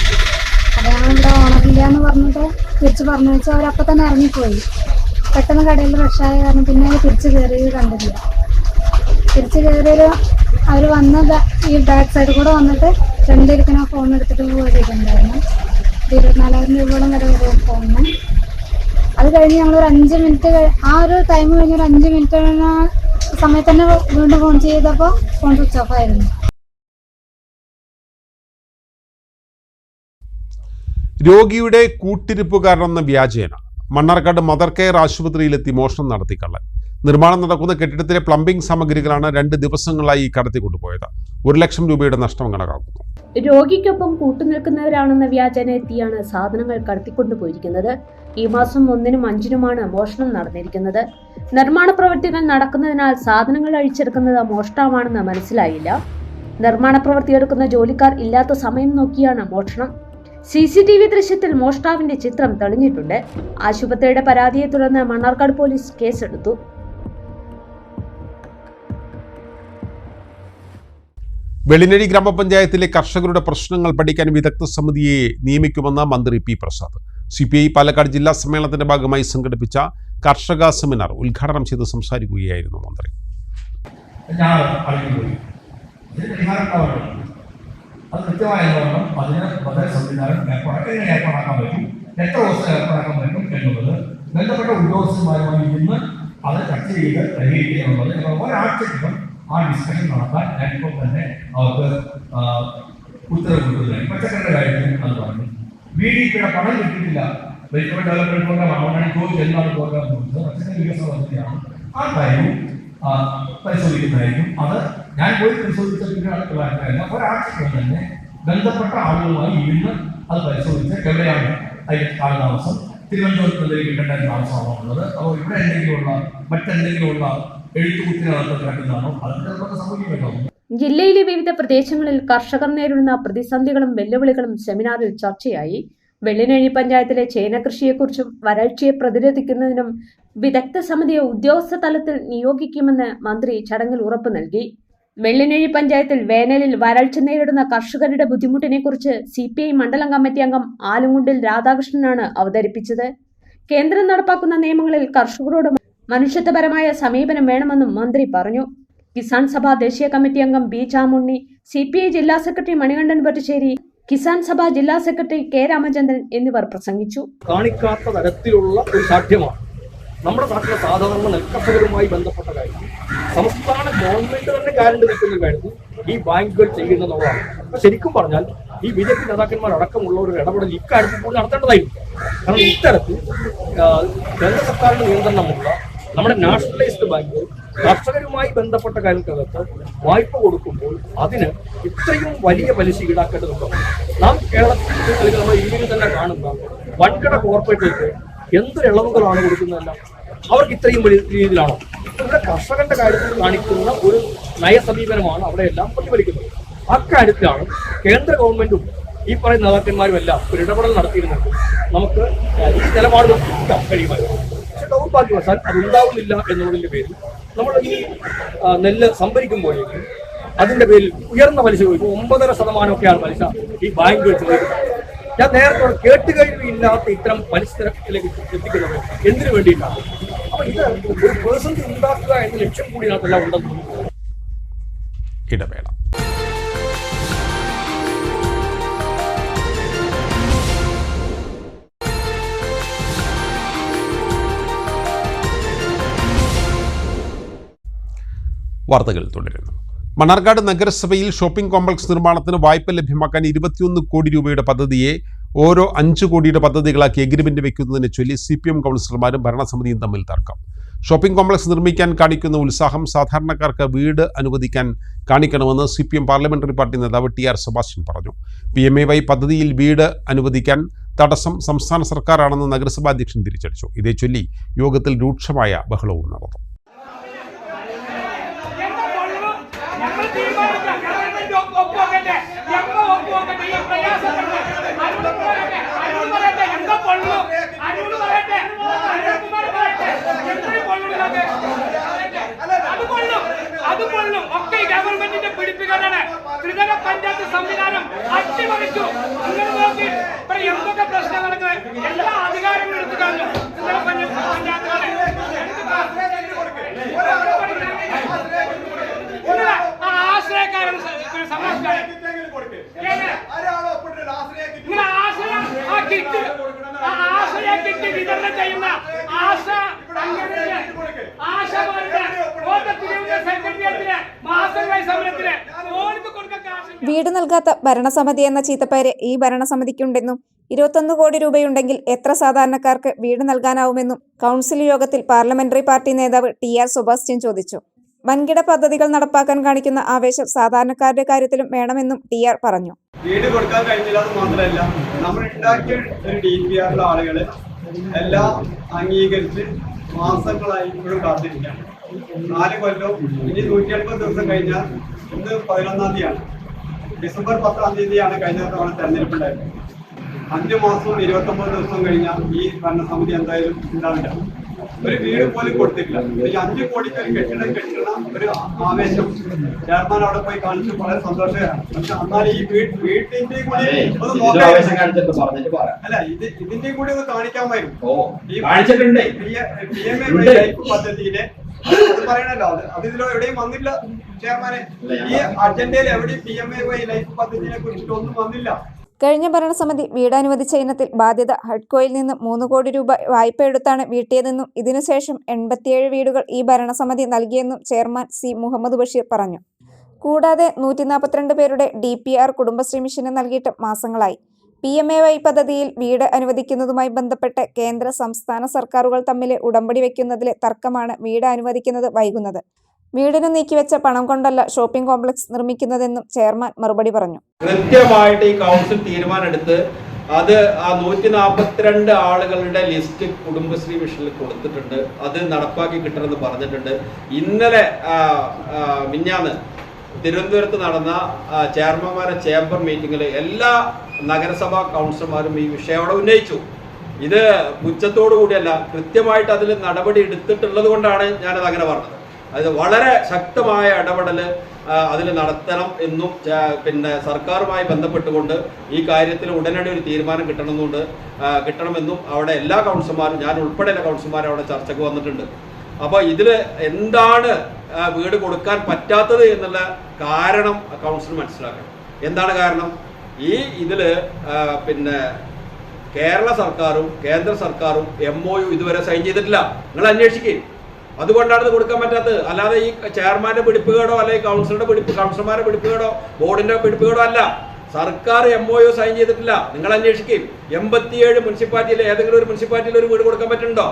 അപ്പോൾ ഞങ്ങളിവിടെ ഓണറില്ല എന്ന് പറഞ്ഞിട്ട് തിരിച്ച് പറഞ്ഞു വെച്ചാൽ അവരപ്പം തന്നെ ഇറങ്ങിപ്പോയി. പെട്ടെന്ന് കടയിൽ റഷായ കാരണം പിന്നെ തിരിച്ച് കയറിയത് കണ്ടില്ല. തിരിച്ച് കയറിയൊരു അവർ വന്ന ഈ ബാക്ക് സൈഡിൽ കൂടെ വന്നിട്ട് ഫ്രണ്ടിലിരിക്കുന്ന ഫോൺ എടുത്തിട്ട് പോയിട്ടുണ്ടായിരുന്നു. 24,000 രൂപയോളം വരെ വരും ഫോണിന്. അത് കഴിഞ്ഞ് ഞങ്ങളൊരു 5 മിനിറ്റ് ആ ഒരു ടൈം കഴിഞ്ഞൊരു 5 മിനിറ്റ് സമയത്ത് തന്നെ വീണ്ടും ഫോൺ ചെയ്തപ്പോൾ ഫോൺ സ്വിച്ച് ഓഫ് ആയിരുന്നു. രോഗിയുടെ കൂട്ടിരിപ്പുകാരനെന്ന വ്യാജേന മണ്ണാർക്കാട് മദർ കെയർ ആശുപത്രിയിലെത്തി മോഷണം നടത്തി കള്ളൻ. നിർമ്മാണം നടക്കുന്ന കെട്ടിടത്തിലെ പ്ലംബിംഗ് സാമഗ്രികളാണ് 2 ദിവസങ്ങളായി കടത്തിക്കൊണ്ടുപോയത്. 1 ലക്ഷം രൂപയുടെ നഷ്ടം കണക്കാക്കുന്നു. രോഗിക്കൊപ്പം കൂട്ടുനിൽക്കുന്നവരാണെന്ന വ്യാജേന എത്തിയാണ് സാധനങ്ങൾ കടത്തിക്കൊണ്ടുപോയിരിക്കുന്നത്. ഈ മാസം 1-നും 5-നുമാണ് മോഷണം നടന്നിരിക്കുന്നത്. നിർമ്മാണ പ്രവൃത്തികൾ നടക്കുന്നതിനാൽ സാധനങ്ങൾ അഴിച്ചെടുക്കുന്നത് മോഷ്ടാവാണെന്ന് മനസ്സിലായില്ല. നിർമ്മാണ പ്രവൃത്തി എടുക്കുന്ന ജോലിക്കാർ ഇല്ലാത്ത സമയം നോക്കിയാണ് മോഷണം. CCTV ദൃശ്യത്തിൽ മോഷ്ടാവിന്റെ ചിത്രം തെളിഞ്ഞിട്ടുണ്ട്. ആശുപത്രിയുടെ പരാതിയെ തുടർന്ന് മണ്ണാർക്കാട് പോലീസ് കേസെടുത്തു. വെള്ളിനഴി ഗ്രാമപഞ്ചായത്തിലെ കർഷകരുടെ പ്രശ്നങ്ങൾ പഠിക്കാൻ വിദഗ്ധ സമിതിയെ നിയമിക്കുമെന്ന് മന്ത്രി പി പ്രസാദ്. CPI പാലക്കാട് ജില്ലാ സമ്മേളനത്തിന്റെ ഭാഗമായി സംഘടിപ്പിച്ച കർഷക സെമിനാർ ഉദ്ഘാടനം ചെയ്ത് സംസാരിക്കുകയായിരുന്നു മന്ത്രി. അത് കൃത്യമായതുകൊണ്ടും അതിന് ബദൽ സംവിധാനം എങ്ങനെ ഏർപ്പാടാക്കാൻ പറ്റും, എത്ര ദിവസം ഏർപ്പാടാക്കാൻ പറ്റും എന്നുള്ളത് ബന്ധപ്പെട്ട ഉദ്യോഗസ്ഥന്മാരുമായി ഇന്ന് അത് ചർച്ച ചെയ്ത് പരിഹരിക്കുക എന്നുള്ളത് ഒരാഴ്ചയ്ക്കും ആ ഡിസ്കഷൻ നടത്താൻ ഞാനിപ്പോൾ തന്നെ അവർക്ക് ഉത്തരവ് കൊടുക്കുന്നതായി. പച്ചക്കറിയുടെ കാര്യത്തിൽ അത് പറഞ്ഞു. VDPയുടെ പണം കിട്ടിയിട്ടില്ല. വെജിറ്റബിൾ ഡെവലപ്മെന്റ് പ്രോഗ്രാം ചോദിച്ചു എന്താണ് പ്രോഗ്രാം ചോദിച്ചത്. പച്ചക്കറി വികസന പദ്ധതിയാണ്. ആ കാര്യവും പരിശോധിക്കുന്നതായിരിക്കും. അത് ഞാൻ പോയി പരിശോധിച്ചിട്ടുള്ള ഒരാഴ്ചയ്ക്ക് തന്നെ ബന്ധപ്പെട്ട ആളുകളുമായി ഇന്ന് അത് പരിശോധിച്ച് എവിടെയാണ് അതിന്റെ കാലതാമസം, തിരുവനന്തപുരത്ത് എന്തെങ്കിലും കിട്ടേണ്ട താമസമാണോ ഉള്ളത്, അപ്പോൾ ഇവിടെ എന്തെങ്കിലുമുള്ള മറ്റെന്തെങ്കിലുമുള്ള എഴുത്തുകുത്തിനകത്ത് കിടക്കുന്നതാണോ, അതിന്റെ നമുക്ക് സംഭവിക്കുമല്ലോ. ജില്ലയിലെ വിവിധ പ്രദേശങ്ങളിൽ കർഷകർ നേരിടുന്ന പ്രതിസന്ധികളും വെല്ലുവിളികളും സെമിനാറിൽ ചർച്ചയായി. വെള്ളിനഴി പഞ്ചായത്തിലെ ചേനകൃഷിയെക്കുറിച്ചും വരൾച്ചയെ പ്രതിരോധിക്കുന്നതിനും വിദഗ്ധ സമിതിയെ ഉദ്യോഗസ്ഥ തലത്തിൽ നിയോഗിക്കുമെന്ന് മന്ത്രി ചടങ്ങിൽ ഉറപ്പു നൽകി. വെള്ളിനഴി പഞ്ചായത്തിൽ വേനലിൽ വരൾച്ച നേരിടുന്ന കർഷകരുടെ ബുദ്ധിമുട്ടിനെക്കുറിച്ച് CPI മണ്ഡലം കമ്മിറ്റി അംഗം ആലുംകുണ്ടിൽ രാധാകൃഷ്ണനാണ് അവതരിപ്പിച്ചത്. കേന്ദ്രം നടപ്പാക്കുന്ന നിയമങ്ങളിൽ കർഷകരോട് മനുഷ്യത്വപരമായ സമീപനം വേണമെന്നും മന്ത്രി പറഞ്ഞു. കിസാൻ സഭ ദേശീയ കമ്മിറ്റി അംഗം B ചാമുണ്ണി, CPI ജില്ലാ സെക്രട്ടറി മണികണ്ഠൻ ഭട്ടശ്ശേരി, കിസാൻ സഭ ജില്ലാ സെക്രട്ടറി K രാമചന്ദ്രൻ എന്നിവർ പ്രസംഗിച്ചു. കാണിക്കാത്ത തരത്തിലുള്ള ഒരു സാധ്യമാണ് നമ്മുടെ നാട്ടിലെ സാധാരണ നെൽകർഷകരുമായി ബന്ധപ്പെട്ട കാര്യം. സംസ്ഥാന ഗവൺമെന്റ് തന്നെ ഗ്യാരണ്ടി നിൽക്കുന്ന കാര്യത്തിൽ ഈ ബാങ്കുകൾ ചെയ്യുന്നതാണ്. ശരിക്കും പറഞ്ഞാൽ ഈ BJP നേതാക്കന്മാരടക്കമുള്ള ഒരു ഇടപെടൽ ഇക്കാര്യത്തിൽ കൂടി നടത്തേണ്ടതായിരുന്നു. കാരണം ഇത്തരത്തിൽ കേന്ദ്ര സർക്കാരിന്റെ നിയന്ത്രണമുള്ള നമ്മുടെ നാഷണലൈസ്ഡ് ബാങ്കുകൾ കർഷകരുമായി ബന്ധപ്പെട്ട കാര്യങ്ങൾക്കകത്ത് വായ്പ കൊടുക്കുമ്പോൾ അതിന് ഇത്രയും വലിയ പലിശ ഈടാക്കേണ്ടതുണ്ടോ? നാം കേരളത്തിൽ അല്ലെങ്കിൽ നമ്മുടെ ഇന്ത്യയിൽ തന്നെ കാണുന്ന വൻകിട കോർപ്പറേറ്റുകൾക്ക് എന്ത് ഇളവുകളാണ് കൊടുക്കുന്നതല്ല? അവർക്ക് ഇത്രയും വലിയ രീതിയിലാണോ? ഇവിടെ കർഷകന്റെ കാര്യത്തിൽ കാണിക്കുന്ന ഒരു നയസമീപനമാണ് അവിടെയെല്ലാം പ്രതിഫലിക്കുന്നത്. അക്കാര്യത്തിലാണ് കേന്ദ്ര ഗവൺമെന്റും ഈ പറയുന്ന നേതാക്കന്മാരും എല്ലാം ഒരു ഇടപെടൽ നടത്തിയിരുന്നത്. നമുക്ക് ഈ നിലപാടുകൾ കഴിയുമായിരുന്നു. പക്ഷെ ദൗർഭാഗ്യവശാൽ അതുണ്ടാവുന്നില്ല എന്നുള്ളതിന്റെ പേരിൽ നമ്മൾ ഈ നെല്ല് സംഭരിക്കുമ്പോഴേക്കും അതിന്റെ പേരിൽ ഉയർന്ന പലിശ ചോദിക്കും. 9.5% പലിശ ഈ ബാങ്കുകൾ ചോദിക്കുന്നത്. ഞാൻ നേരത്തെ കേട്ടുകഴിവില്ലാത്ത ഇത്തരം പലിശത്തിലേക്ക് എത്തിക്കുന്നത് എന്തിനു വേണ്ടിയിട്ടാണ്? അപ്പൊ ഇത് ഒരു പേഴ്സൺ ഉണ്ടാക്കുക എന്ന ലക്ഷ്യം കൂടി അതിനകത്തെല്ലാം ഉണ്ടെന്ന് ഇടവേള. വാർത്തകൾ തുടരുന്നു. മണ്ണാർക്കാട് നഗരസഭയിൽ ഷോപ്പിംഗ് കോംപ്ലക്സ് നിർമ്മാണത്തിന് വായ്പ ലഭ്യമാക്കാൻ 21 കോടി രൂപയുടെ പദ്ധതിയെ ഓരോ 5 കോടിയുടെ പദ്ധതികളാക്കി എഗ്രിമെന്റ് വയ്ക്കുന്നതിനെ ചൊല്ലി CPM കൗൺസിലർമാരും ഭരണസമിതിയും തമ്മിൽ തർക്കം. ഷോപ്പിംഗ് കോംപ്ലക്സ് നിർമ്മിക്കാൻ കാണിക്കുന്ന ഉത്സാഹം സാധാരണക്കാർക്ക് വീട് അനുവദിക്കാൻ കാണിക്കണമെന്ന് CPM പാർലമെന്ററി പാർട്ടി നേതാവ് TR സെബാസ്റ്റ്യൻ പറഞ്ഞു. PMAY പദ്ധതിയിൽ വീട് അനുവദിക്കാൻ തടസ്സം സംസ്ഥാന സർക്കാരാണെന്ന് നഗരസഭാ അധ്യക്ഷൻ തിരിച്ചടിച്ചു. ഇതേ ചൊല്ലി യോഗത്തിൽ രൂക്ഷമായ ബഹളവും നടന്നു. അതുകൊള്ളും ഒക്കെ ഗവൺമെന്റിന്റെ പിടിപ്പിക്കാനാണ്. ത്രിതല പഞ്ചായത്ത് സംവിധാനം അട്ടിമറിച്ചു. നിങ്ങൾ നോക്കി എന്തൊക്കെ പ്രശ്നങ്ങൾക്ക് എല്ലാ അധികാരങ്ങളും എടുത്തു കഴിഞ്ഞു. ആശ്രയക്കാരൻ ആശ്രയ കിറ്റ് വിതരണം ചെയ്യുന്ന വീട് നൽകാത്ത ഭരണസമിതി എന്ന ചീത്തപ്പേര് ഈ ഭരണസമിതിക്കുണ്ടെന്നും 21 കോടി രൂപയുണ്ടെങ്കിൽ എത്ര സാധാരണക്കാർക്ക് വീട് നൽകാനാവുമെന്നും കൗൺസിൽ യോഗത്തിൽ പാർലമെന്ററി പാർട്ടി നേതാവ് TR സെബാസ്റ്റ്യൻ ചോദിച്ചു. വൻകിട പദ്ധതികൾ നടപ്പാക്കാൻ കാണിക്കുന്ന ആവേശം സാധാരണക്കാരുടെ കാര്യത്തിലും വേണമെന്നും TR പറഞ്ഞു. വീട് കൊടുക്കാൻ കഴിഞ്ഞില്ല എന്ന് മാത്രമല്ല, നമ്മൾ ഉണ്ടാക്കിയ ഒരു DPR ആളുകള് എല്ലാം അംഗീകരിച്ച് മാസങ്ങളായി ഇപ്പോഴും കാത്തിരിക്കാം. 4 കൊല്ലവും ഇനി 180 ദിവസം കഴിഞ്ഞാൽ ഇന്ന് 11-ാം തീയതിയാണ്. ഡിസംബർ 10-ാം തീയതിയാണ് കഴിഞ്ഞ തവണ തെരഞ്ഞെടുപ്പുണ്ടായത്. 5 മാസവും 29 ദിവസവും കഴിഞ്ഞാൽ ഈ ഭരണസമിതി എന്തായാലും ഉണ്ടാവില്ല. ഒരു വീട് പോലും കൊടുത്തിട്ടില്ല. ഈ 5 കോടിക്ക് ഒരു കെട്ടിടം ഒരു ആവേശം ചെയർമാൻ അവിടെ പോയി കാണിച്ചു, വളരെ സന്തോഷകരമാണ്. പക്ഷെ എന്നാൽ ഈ വീട്ടിന്റെ കൂടി ഒന്ന് നോക്കാം, അല്ല ഇതിന്റെ കൂടി ഒന്ന് കാണിക്കാമായിരുന്നു. ഈ PMAY ലൈഫ് പദ്ധതിയിലെ അത് പറയണല്ലോ, അത് ഇതിലോ എവിടെയും വന്നില്ല ചെയർമാനെ. ഈ അജണ്ടയിൽ എവിടെയും PMAY ലൈഫ് പദ്ധതിയെ കുറിച്ചിട്ട് ഒന്നും വന്നില്ല. കഴിഞ്ഞ ഭരണസമിതി വീട് അനുവദിച്ച ഇനത്തിൽ ബാധ്യത ഹഡ്കോയിൽ നിന്ന് 3 കോടി രൂപ വായ്പ എടുത്താണ് വീട്ടിയതെന്നും ഇതിനുശേഷം 87 വീടുകൾ ഈ ഭരണസമിതി നൽകിയെന്നും ചെയർമാൻ C. മുഹമ്മദ് ബഷീർ പറഞ്ഞു. കൂടാതെ 142 പേരുടെ DPR കുടുംബശ്രീ മിഷന് നൽകിയിട്ട് മാസങ്ങളായി. PMAY പദ്ധതിയിൽ വീട് അനുവദിക്കുന്നതുമായി ബന്ധപ്പെട്ട് കേന്ദ്ര സംസ്ഥാന സർക്കാരുകൾ തമ്മിൽ ഉടമ്പടി വയ്ക്കുന്നതിലെ തർക്കമാണ് വീട് അനുവദിക്കുന്നത് വൈകുന്നത്. വീടിന് നീക്കിവെച്ച പണം കൊണ്ടല്ല ഷോപ്പിംഗ് കോംപ്ലക്സ് നിർമ്മിക്കുന്നതെന്നും ചെയർമാൻ മറുപടി പറഞ്ഞു. കൃത്യമായിട്ട് ഈ കൗൺസിൽ തീരുമാനമെടുത്ത് അത് ആ 142 ആളുകളുടെ ലിസ്റ്റ് കുടുംബശ്രീ മിഷനിൽ കൊടുത്തിട്ടുണ്ട്. അത് നടപ്പാക്കി കിട്ടണമെന്ന് പറഞ്ഞിട്ടുണ്ട്. ഇന്നലെ മിഞ്ഞാന്ന് തിരുവനന്തപുരത്ത് നടന്ന ചെയർമാൻമാരുടെ ചേംബർ മീറ്റിങ്ങിൽ എല്ലാ നഗരസഭാ കൗൺസിലർമാരും ഈ വിഷയം അവിടെ ഉന്നയിച്ചു. ഇത് പുച്ഛത്തോടു കൂടിയല്ല, കൃത്യമായിട്ട് അതിൽ നടപടി എടുത്തിട്ടുള്ളത് കൊണ്ടാണ് ഞാനത് അങ്ങനെ പറഞ്ഞത്. അത് വളരെ ശക്തമായ ഇടപെടൽ അതിൽ നടത്തണം എന്നും പിന്നെ സർക്കാരുമായി ബന്ധപ്പെട്ടുകൊണ്ട് ഈ കാര്യത്തിൽ ഉടനടി ഒരു തീരുമാനം കിട്ടണമെന്നും അവിടെ എല്ലാ കൗൺസിലർമാരും, ഞാൻ ഉൾപ്പെടെയുള്ള കൗൺസിലർമാരും അവിടെ ചർച്ചയ്ക്ക് വന്നിട്ടുണ്ട്. അപ്പോൾ ഇതിൽ എന്താണ് വീട് കൊടുക്കാൻ പറ്റാത്തത് എന്നുള്ള കാരണം കൗൺസിൽ മനസ്സിലാക്കണം. എന്താണ് കാരണം? ഇതിൽ പിന്നെ കേരള സർക്കാരും കേന്ദ്ര സർക്കാരും MOU ഇതുവരെ സൈൻ ചെയ്തിട്ടില്ല. നിങ്ങൾ അന്വേഷിക്കുക. അതുകൊണ്ടാണ് ഇത് കൊടുക്കാൻ പറ്റാത്തത്. അല്ലാതെ ഈ ചെയർമാന്റെ പിടിപ്പുകേടോ അല്ലെങ്കിൽ കൗൺസിലർമാരുടെ പിടിപ്പുകേടോ ബോർഡിന്റെ പിടിപ്പുകേടോ അല്ല. സർക്കാർ MOU സൈൻ ചെയ്തിട്ടില്ല. നിങ്ങൾ അന്വേഷിക്കും. 87 മുനിസിപ്പാലിറ്റിയിൽ ഏതെങ്കിലും ഒരു മുനിസിപ്പാലിറ്റിയിൽ ഒരു വീട് കൊടുക്കാൻ പറ്റുന്നുണ്ടോ?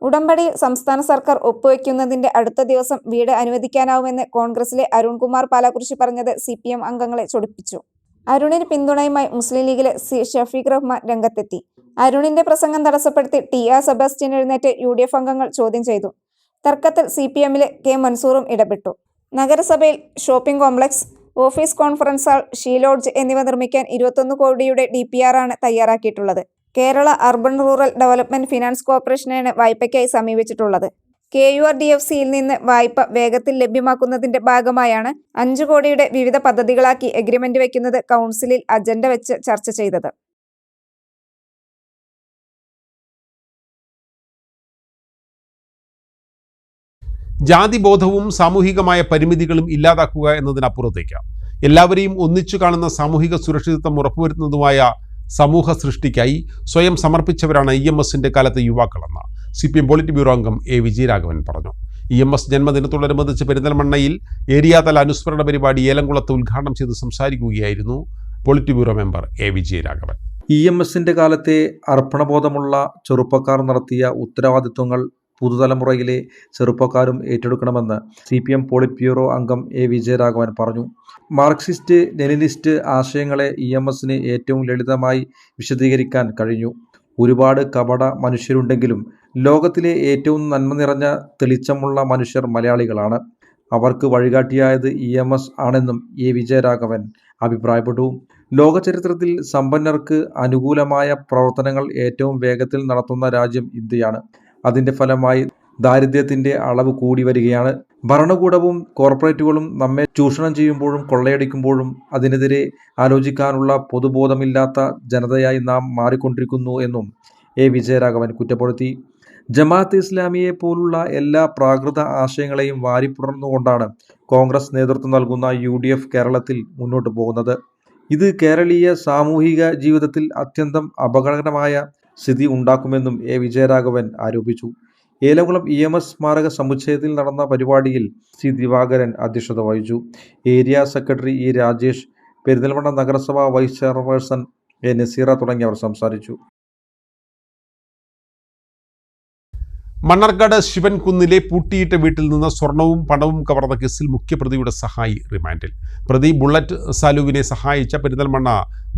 ഉടമ്പടിയിൽ സംസ്ഥാന സർക്കാർ ഒപ്പുവെക്കുന്നതിന്റെ അടുത്ത ദിവസം വീട് അനുവദിക്കാനാവുമെന്ന് കോൺഗ്രസിലെ അരുൺകുമാർ പാലാകുറിശി പറഞ്ഞത് CPM അംഗങ്ങളെ ചൊടിപ്പിച്ചു. അരുണിന് പിന്തുണയുമായി മുസ്ലിം ലീഗിലെ ഷഫീഖ് റഹ്മാൻ രംഗത്തെത്തി. അരുണിന്റെ പ്രസംഗം തടസ്സപ്പെടുത്തി TR സെബാസ്റ്റ്യൻ എഴുന്നേറ്റ് UDF അംഗങ്ങൾ ചോദ്യം ചെയ്തു. തർക്കത്തിൽ CPMലെ K. മൻസൂറും ഇടപെട്ടു. നഗരസഭയിൽ shopping complex, office conference hall, she lodge എന്നിവ നിർമ്മിക്കാൻ 21 കോടിയുടെ DPR ആണ് തയ്യാറാക്കിയിട്ടുള്ളത്. Kerala urban rural development finance കോർപ്പറേഷനെയാണ് വായ്പയ്ക്കായി സമീപിച്ചിട്ടുള്ളത്. KURDFCയിൽ നിന്ന് വായ്പ വേഗത്തിൽ ലഭ്യമാക്കുന്നതിന്റെ ഭാഗമായാണ് 5 കോടിയുടെ വിവിധ പദ്ധതികളാക്കി എഗ്രിമെന്റ് വയ്ക്കുന്നത് കൗൺസിലിൽ അജണ്ട വെച്ച് ചർച്ച ചെയ്തത്. ജാതിബോധവും സാമൂഹികമായ പരിമിതികളും ഇല്ലാതാക്കുക എന്നതിനപ്പുറത്തേക്ക് എല്ലാവരെയും ഒന്നിച്ചു കാണുന്ന സാമൂഹിക സുരക്ഷിതത്വം ഉറപ്പുവരുത്തുന്നതുമായ സമൂഹ സൃഷ്ടിക്കായി സ്വയം സമർപ്പിച്ചവരാണ് EMSന്റെ കാലത്തെ യുവാക്കളെന്ന് CPM പോളിറ്റ് ബ്യൂറോ അംഗം A. വിജയരാഘവൻ പറഞ്ഞു. EMS ജന്മദിനത്തോടനുബന്ധിച്ച് പെരിന്തൽമണ്ണയിൽ ഏരിയാതല അനുസ്മരണ പരിപാടി ഏലംകുളത്ത് ഉദ്ഘാടനം ചെയ്ത് സംസാരിക്കുകയായിരുന്നു politburo member A. Vijayaraghavan. EMSന്റെ കാലത്തെ അർപ്പണബോധമുള്ള ചെറുപ്പക്കാർ നടത്തിയ ഉത്തരവാദിത്വങ്ങൾ പുതുതലമുറയിലെ ചെറുപ്പക്കാരും ഏറ്റെടുക്കണമെന്ന് CPM പോളിറ്റ് ബ്യൂറോ അംഗം A. വിജയരാഘവൻ പറഞ്ഞു. മാർക്സിസ്റ്റ് ലെനിനിസ്റ്റ് ആശയങ്ങളെ EMSന് ഏറ്റവും ലളിതമായി വിശദീകരിക്കാൻ കഴിഞ്ഞു. ഒരുപാട് കപട മനുഷ്യരുണ്ടെങ്കിലും ലോകത്തിലെ ഏറ്റവും നന്മ നിറഞ്ഞ തെളിച്ചമുള്ള മനുഷ്യർ മലയാളികളാണ്. അവർക്ക് വഴികാട്ടിയായത് EMS ആണെന്നും A. വിജയരാഘവൻ അഭിപ്രായപ്പെട്ടു. ലോക ചരിത്രത്തിൽ സമ്പന്നർക്ക് അനുകൂലമായ പ്രവർത്തനങ്ങൾ ഏറ്റവും വേഗത്തിൽ നടത്തുന്ന രാജ്യം ഇന്ത്യയാണ്. അതിൻ്റെ ഫലമായി ദാരിദ്ര്യത്തിൻ്റെ അളവ് കൂടി വരികയാണ്. ഭരണകൂടവും കോർപ്പറേറ്റുകളും നമ്മെ ചൂഷണം ചെയ്യുമ്പോഴും കൊള്ളയടിക്കുമ്പോഴും അതിനെതിരെ ആലോചിക്കാനുള്ള പൊതുബോധമില്ലാത്ത ജനതയായി നാം മാറിക്കൊണ്ടിരിക്കുന്നു എന്നും എ വിജയരാഘവൻ കുറ്റപ്പെടുത്തി. ജമാഅത്ത് ഇസ്ലാമിയെ പോലുള്ള എല്ലാ പ്രാകൃത ആശയങ്ങളെയും വാരിപ്പുണർന്നുകൊണ്ടാണ് കോൺഗ്രസ് നേതൃത്വം നൽകുന്ന UDF കേരളത്തിൽ മുന്നോട്ട് പോകുന്നത്. ഇത് കേരളീയ സാമൂഹിക ജീവിതത്തിൽ അത്യന്തം അപകടകരമായ സ്ഥിതി ഉണ്ടാക്കുമെന്നും എ വിജയരാഘവൻ ആരോപിച്ചു. ഏലംകുളം EMS സ്മാരക സമുച്ചയത്തിൽ നടന്ന പരിപാടിയിൽ സി ദിവാകരൻ അധ്യക്ഷത വഹിച്ചു. Area secretary E Rajesh, Perinthalmanna നഗരസഭ വൈസ് ചെയർപേഴ്സൺ എ നസീറ തുടങ്ങിയവർ സംസാരിച്ചു. മണ്ണാർക്കാട് ശിവൻകുന്നിലെ പൂട്ടിയിട്ട വീട്ടിൽ നിന്ന് സ്വർണവും പണവും കവർന്ന കേസിൽ മുഖ്യപ്രതിയുടെ സഹായി റിമാൻഡിൽ. പ്രതി ബുള്ളറ്റ് സാലുവിനെ സഹായിച്ച പെരിന്തൽമണ്ണ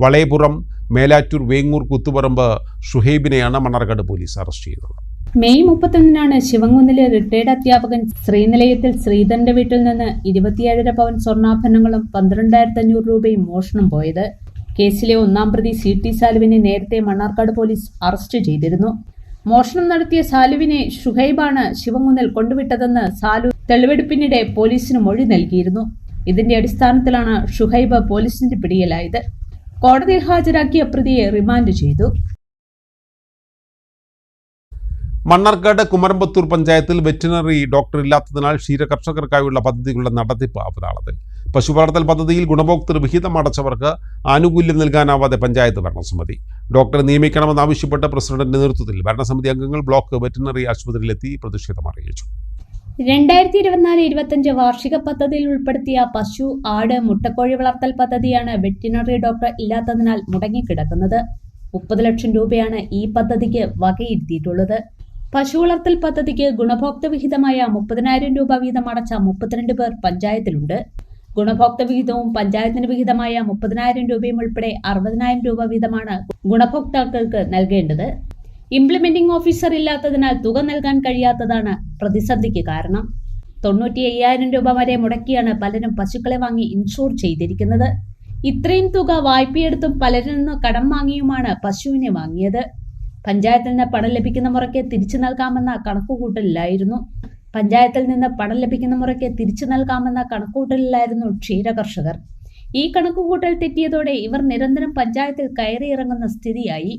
വളയപുറം മേലാറ്റൂർ വേങ്ങൂർ കുത്തുപറമ്പ് ഷുഹൈബിനെയാണ് മണ്ണാർക്കാട് പോലീസ് അറസ്റ്റ് ചെയ്തത്. മെയ് 31 ശിവൻകുന്നിലെ റിട്ടയർഡ് അധ്യാപകൻ ശ്രീനിലയത്തിൽ ശ്രീധരന്റെ വീട്ടിൽ നിന്ന് 27.5 പവൻ സ്വർണ്ണാഭരണങ്ങളും 12,500 രൂപയും മോഷണം പോയത്. കേസിലെ ഒന്നാം പ്രതി CT സാലുവിനെ നേരത്തെ മണ്ണാർക്കാട് പോലീസ് അറസ്റ്റ് ചെയ്തിരുന്നു. മോഷണം നടത്തിയ സാലുവിനെ ഷുഹൈബാണ് ശിവൻകുന്നിൽ കൊണ്ടുവിട്ടതെന്ന് സാലു തെളിവെടുപ്പിനിടെ പോലീസിന് മൊഴി നൽകിയിരുന്നു. ഇതിന്റെ അടിസ്ഥാനത്തിലാണ് ഷുഹൈബ് പോലീസിന്റെ പിടിയിലായത്. കോടതിയിൽ ഹാജരാക്കിയ പ്രതിയെ റിമാൻഡ് ചെയ്തു. മണ്ണാർക്കാട് കുമരമ്പത്തൂർ പഞ്ചായത്തിൽ വെറ്റിനറി ഡോക്ടർ ഇല്ലാത്തതിനാൽ ക്ഷീരകർഷകർക്കായുള്ള പദ്ധതികളുടെ നടത്തിപ്പ് അവതാളത്തിൽ. പശുവളർത്തൽ പദ്ധതിയിൽ ഗുണഭോക്തൃ വിഹിതം അടച്ചവർക്ക് ആനുകൂല്യം നൽകാനാവാതെ പഞ്ചായത്ത് ഭരണസമിതി. ഡോക്ടറെ നിയമിക്കണമെന്നാവശ്യപ്പെട്ട് പ്രസിഡന്റിന്റെ നേതൃത്വത്തിൽ ഭരണസമിതി അംഗങ്ങൾ ബ്ലോക്ക് വെറ്റിനറി ആശുപത്രിയിലെത്തി പ്രതിഷേധം അറിയിച്ചു. 2024-25 വാർഷിക പദ്ധതിയിൽ ഉൾപ്പെടുത്തിയ പശു, ആട്, മുട്ടക്കോഴി വളർത്തൽ പദ്ധതിയാണ് വെറ്റിനറി ഡോക്ടർ ഇല്ലാത്തതിനാൽ മുടങ്ങിക്കിടക്കുന്നത്. 30 ലക്ഷം രൂപയാണ് ഈ പദ്ധതിക്ക് വകയിരുത്തിയിട്ടുള്ളത്. പശു വളർത്തൽ പദ്ധതിക്ക് ഗുണഭോക്തൃ വിഹിതമായ 30,000 രൂപ വീതം അടച്ച 32 പേർ പഞ്ചായത്തിലുണ്ട്. ഗുണഭോക്തൃ വിഹിതവും പഞ്ചായത്തിന് വിഹിതമായ 30,000 രൂപയും ഉൾപ്പെടെ 60,000 രൂപ വീതമാണ് ഗുണഭോക്താക്കൾക്ക് നൽകേണ്ടത്. ഇംപ്ലിമെന്റിംഗ് ഓഫീസർ ഇല്ലാത്തതിനാൽ തുക നൽകാൻ കഴിയാത്തതാണ് പ്രതിസന്ധിക്ക് കാരണം. 95,000 രൂപ വരെ മുടക്കിയാണ് പലരും പശുക്കളെ വാങ്ങി ഇൻഷൂർ ചെയ്തിരിക്കുന്നത്. ഇത്രയും തുക വായ്പയെടുത്തും പലരിൽ നിന്ന് കടം വാങ്ങിയുമാണ് പശുവിനെ വാങ്ങിയത്. പഞ്ചായത്തിൽ നിന്ന് പണം ലഭിക്കുന്ന മുറയ്ക്ക് തിരിച്ചു നൽകാമെന്ന കണക്കുകൂട്ടലിലായിരുന്നു ക്ഷീരകർഷകർ. ഈ കണക്കുകൂട്ടൽ തെറ്റിയതോടെ ഇവർ നിരന്തരം പഞ്ചായത്തിൽ കയറിയിറങ്ങുന്ന സ്ഥിതിയായി.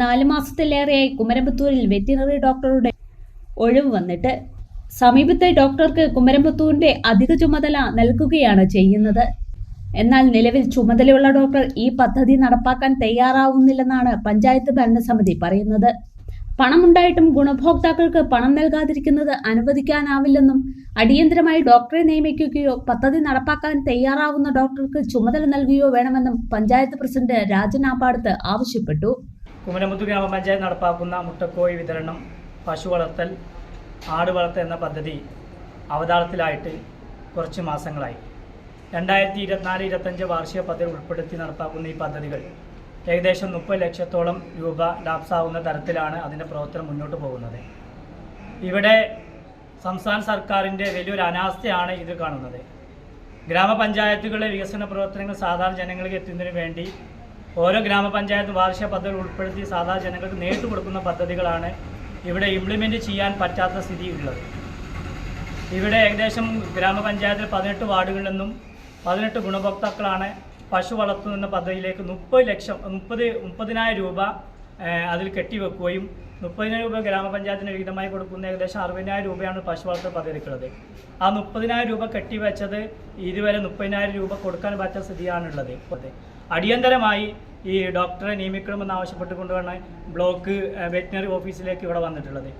4 മാസത്തിലേറെയായി കുമരമ്പത്തൂരിൽ വെറ്റിനറി ഡോക്ടറുടെ ഒഴിവ് വന്നിട്ട് സമീപത്തെ ഡോക്ടർക്ക് കുമരമ്പത്തൂരിന്റെ അധിക ചുമതല നൽകുകയാണ് ചെയ്യുന്നത്. എന്നാൽ നിലവിൽ ചുമതലയുള്ള ഡോക്ടർ ഈ പദ്ധതി നടപ്പാക്കാൻ തയ്യാറാവുന്നില്ലെന്നാണ് പഞ്ചായത്ത് ഭരണസമിതി പറയുന്നത്. പണമുണ്ടായിട്ടും ഗുണഭോക്താക്കൾക്ക് പണം നൽകാതിരിക്കുന്നത് അനുവദിക്കാനാവില്ലെന്നും അടിയന്തരമായി ഡോക്ടറെ നിയമിക്കുകയോ പദ്ധതി നടപ്പാക്കാൻ തയ്യാറാവുന്ന ഡോക്ടർക്ക് ചുമതല നൽകുകയോ വേണമെന്നും പഞ്ചായത്ത് പ്രസിഡന്റ് രാജൻ ആപ്പാടത്ത് ആവശ്യപ്പെട്ടു. കുമരമ്പത്തൂർ ഗ്രാമപഞ്ചായത്ത് നടപ്പാക്കുന്ന മുട്ടക്കോഴി വിതരണം, പശു വളർത്തൽ, ആട് വളർത്തൽ എന്ന പദ്ധതി അവതാളത്തിലായിട്ട് കുറച്ച് മാസങ്ങളായി. 2024-25 വാർഷിക പദ്ധതി ഉൾപ്പെടുത്തി നടപ്പാക്കുന്ന ഈ പദ്ധതികൾ ഏകദേശം 30 ലക്ഷത്തോളം രൂപ ലാഭ്സാവുന്ന തരത്തിലാണ് അതിൻ്റെ പ്രവർത്തനം മുന്നോട്ട് പോകുന്നത്. ഇവിടെ സംസ്ഥാന സർക്കാരിൻ്റെ വലിയൊരു അനാസ്ഥയാണ് ഇത് കാണുന്നത്. ഗ്രാമപഞ്ചായത്തുകളിലെ വികസന പ്രവർത്തനങ്ങൾ സാധാരണ ജനങ്ങൾക്ക് എത്തുന്നതിന് വേണ്ടി ഓരോ ഗ്രാമപഞ്ചായത്ത് വാർഷിക പദ്ധതികൾ ഉൾപ്പെടുത്തി സാധാരണ ജനങ്ങൾക്ക് നേരിട്ട് കൊടുക്കുന്ന പദ്ധതികളാണ് ഇവിടെ ഇംപ്ലിമെൻറ്റ് ചെയ്യാൻ പറ്റാത്ത സ്ഥിതി ഉള്ളത്. ഇവിടെ ഏകദേശം ഗ്രാമപഞ്ചായത്തിൽ 18 വാർഡുകളിൽ നിന്നും 18 ഗുണഭോക്താക്കളാണ് പശു വളർത്തുന്ന പദ്ധതിയിലേക്ക് 30,000 രൂപ അതിൽ കെട്ടിവെക്കുകയും 30,000 രൂപ ഗ്രാമപഞ്ചായത്തിന് വിഹിതമായി കൊടുക്കുന്ന ഏകദേശം 60,000 രൂപയാണ് പശു വളർത്തൽ പദ്ധതിക്കുള്ളത്. ആ 30,000 രൂപ കെട്ടിവെച്ചത് ഇതുവരെ 30,000 രൂപ കൊടുക്കാൻ പറ്റാത്ത സ്ഥിതിയാണുള്ളത്. അടിയന്തരമായി ഈ ഡോക്ടറെ നിയമിക്കണമെന്ന് ആവശ്യപ്പെട്ടുകൊണ്ടാണ് ബ്ലോക്ക് വെറ്റിനറി ഓഫീസിലേക്ക് ഇവിടെ വന്നിട്ടുള്ളത്.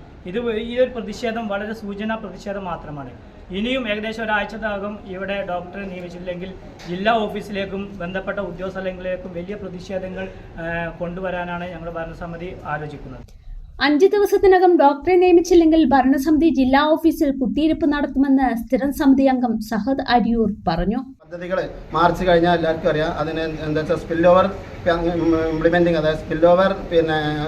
ഈ ഒരു പ്രതിഷേധം വളരെ സൂചനാ പ്രതിഷേധം മാത്രമാണ്. ഇനിയും ഏകദേശം ഒരാഴ്ചക്കകം ഇവിടെ ഡോക്ടറെ നിയമിച്ചില്ലെങ്കിൽ ജില്ലാ ഓഫീസിലേക്കും ബന്ധപ്പെട്ട ഉദ്യോഗസ്ഥലേക്കും വലിയ പ്രതിഷേധങ്ങൾ കൊണ്ടുവരാനാണ് ഞങ്ങളുടെ ഭരണസമിതി ആലോചിക്കുന്നത്. 5 ദിവസത്തിനകം ഡോക്ടറെ നിയമിച്ചില്ലെങ്കിൽ ഭരണസമിതി ജില്ലാ ഓഫീസിൽ കുത്തിയിരിപ്പ് നടത്തുമെന്ന് സ്ഥിരം സമിതി അംഗം സഹദ് അരിയൂർ പറഞ്ഞു. പദ്ധതികൾ മാർച്ച് കഴിഞ്ഞാൽ എല്ലാവർക്കും അറിയാം. അതിന് എന്താ വെച്ചാൽ സ്പിൽ ഓവർ ഇംപ്ലിമെൻറ്റിങ്, അതായത് സ്പിൽ ഓവർ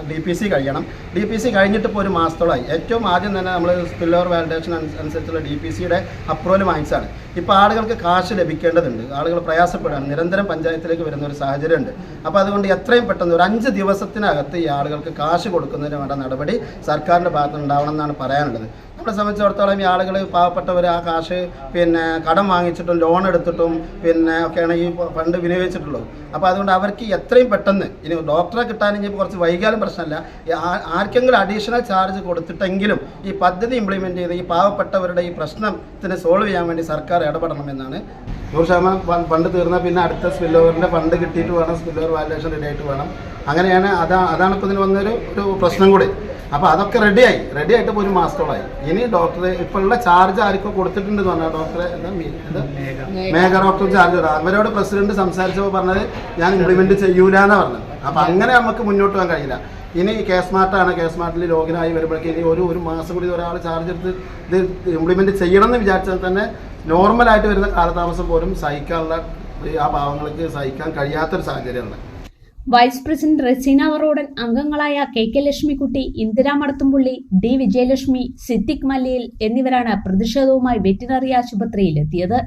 DPC കഴിയണം. DPC കഴിഞ്ഞിട്ട് ഇപ്പോൾ ഒരു മാസത്തോളമായി. ഏറ്റവും ആദ്യം തന്നെ നമ്മൾ സ്പിൽ ഓവർ വാലിഡേഷൻ അനുസരിച്ചുള്ള DPCയുടെ അപ്രൂവൽ വാങ്ങിച്ചാണ്. ഇപ്പോൾ ആളുകൾക്ക് കാശ് ലഭിക്കേണ്ടതുണ്ട്. ആളുകൾ പ്രയാസപ്പെടുകയാണ്. നിരന്തരം പഞ്ചായത്തിലേക്ക് വരുന്ന ഒരു സാഹചര്യമുണ്ട്. അപ്പോൾ അതുകൊണ്ട് എത്രയും പെട്ടെന്ന് ഒരു 5 ദിവസത്തിനകത്ത് ഈ ആളുകൾക്ക് കാശ് കൊടുക്കുന്നതിന് വേണ്ട നടപടി സർക്കാരിൻ്റെ ഭാഗത്ത് ഉണ്ടാവണം എന്നാണ് പറയാനുള്ളത്. നമ്മളെ സംബന്ധിച്ചിടത്തോളം ഈ ആളുകൾ പാവപ്പെട്ടവർ ആ കാശ് കടം വാങ്ങിച്ചിട്ടും ലോൺ എടുത്തിട്ടും ഒക്കെയാണ് ഈ ഫണ്ട് വിനിയോഗിച്ചിട്ടുള്ളത്. അപ്പോൾ അതുകൊണ്ട് അവർക്ക് എത്രയും പെട്ടെന്ന് ഇനി ഡോക്ടറെ കിട്ടാനെങ്കിൽ കുറച്ച് വൈകാലും പ്രശ്നമല്ല, ആർക്കെങ്കിലും അഡീഷണൽ ചാർജ് കൊടുത്തിട്ടെങ്കിലും ഈ പദ്ധതി ഇംപ്ലിമെൻറ്റ് ചെയ്ത് ഈ പാവപ്പെട്ടവരുടെ ഈ പ്രശ്നത്തിന് സോൾവ് ചെയ്യാൻ വേണ്ടി സർക്കാർ ഇടപെടണമെന്നാണ്. 100% ഫണ്ട് തീർന്നാൽ പിന്നെ അടുത്ത സ്പിൽ ഓവറിൻ്റെ ഫണ്ട് കിട്ടിയിട്ട് വേണം, സ്പിൽ ഓവർ വാലിഡേഷൻ റെഡി ആയിട്ട് വേണം. അങ്ങനെയാണ് അതാണ് ഇപ്പോൾ ഇതിന് വന്നൊരു പ്രശ്നം കൂടി. അപ്പോൾ അതൊക്കെ റെഡിയായിട്ട് ഇപ്പോൾ ഒരു മാസത്തോളമായി. ഇനി ഡോക്ടർ ഇപ്പോൾ ഉള്ള ചാർജ് ആർക്കും കൊടുത്തിട്ടുണ്ടെന്ന് പറഞ്ഞാൽ ഡോക്ടറെ മേഘ ഡോക്ടർ ചാർജ് ഇടാം. അവരോട് പ്രസിഡന്റ് സംസാരിച്ചപ്പോൾ പറഞ്ഞത് ഞാൻ ഇംപ്ലിമെൻറ്റ് ചെയ്യൂല എന്നാണ് പറഞ്ഞത്. അപ്പോൾ അങ്ങനെ നമുക്ക് മുന്നോട്ട് പോകാൻ കഴിയില്ല. ഇനി കേസ്മാർട്ടാണ്, കേസ്മാർട്ടിൽ ലോഗിനായി വരുമ്പോഴേക്കും ഇനി ഒരു മാസം കൂടി ഒരാൾ ചാർജ് എടുത്ത് ഇത് ഇംപ്ലിമെൻറ്റ് ചെയ്യണം എന്ന് വിചാരിച്ചാൽ തന്നെ നോർമലായിട്ട് വരുന്ന കാലതാമസം പോലും സഹിക്കാനുള്ള ആ പാവങ്ങൾക്ക് സഹിക്കാൻ കഴിയാത്തൊരു സാഹചര്യമാണ്. വൈസ് പ്രസിഡന്റ് റസീന വറോഡൻ, അംഗങ്ങളായ KK ലക്ഷ്മിക്കുട്ടി, ഇന്ദിരാ മടത്തുംപുള്ളി, D വിജയലക്ഷ്മി, സിദ്ദിഖ് മല്ലിയിൽ എന്നിവരാണ് പ്രതിഷേധവുമായി വെറ്റിനറി ആശുപത്രിയിലെത്തിയത്.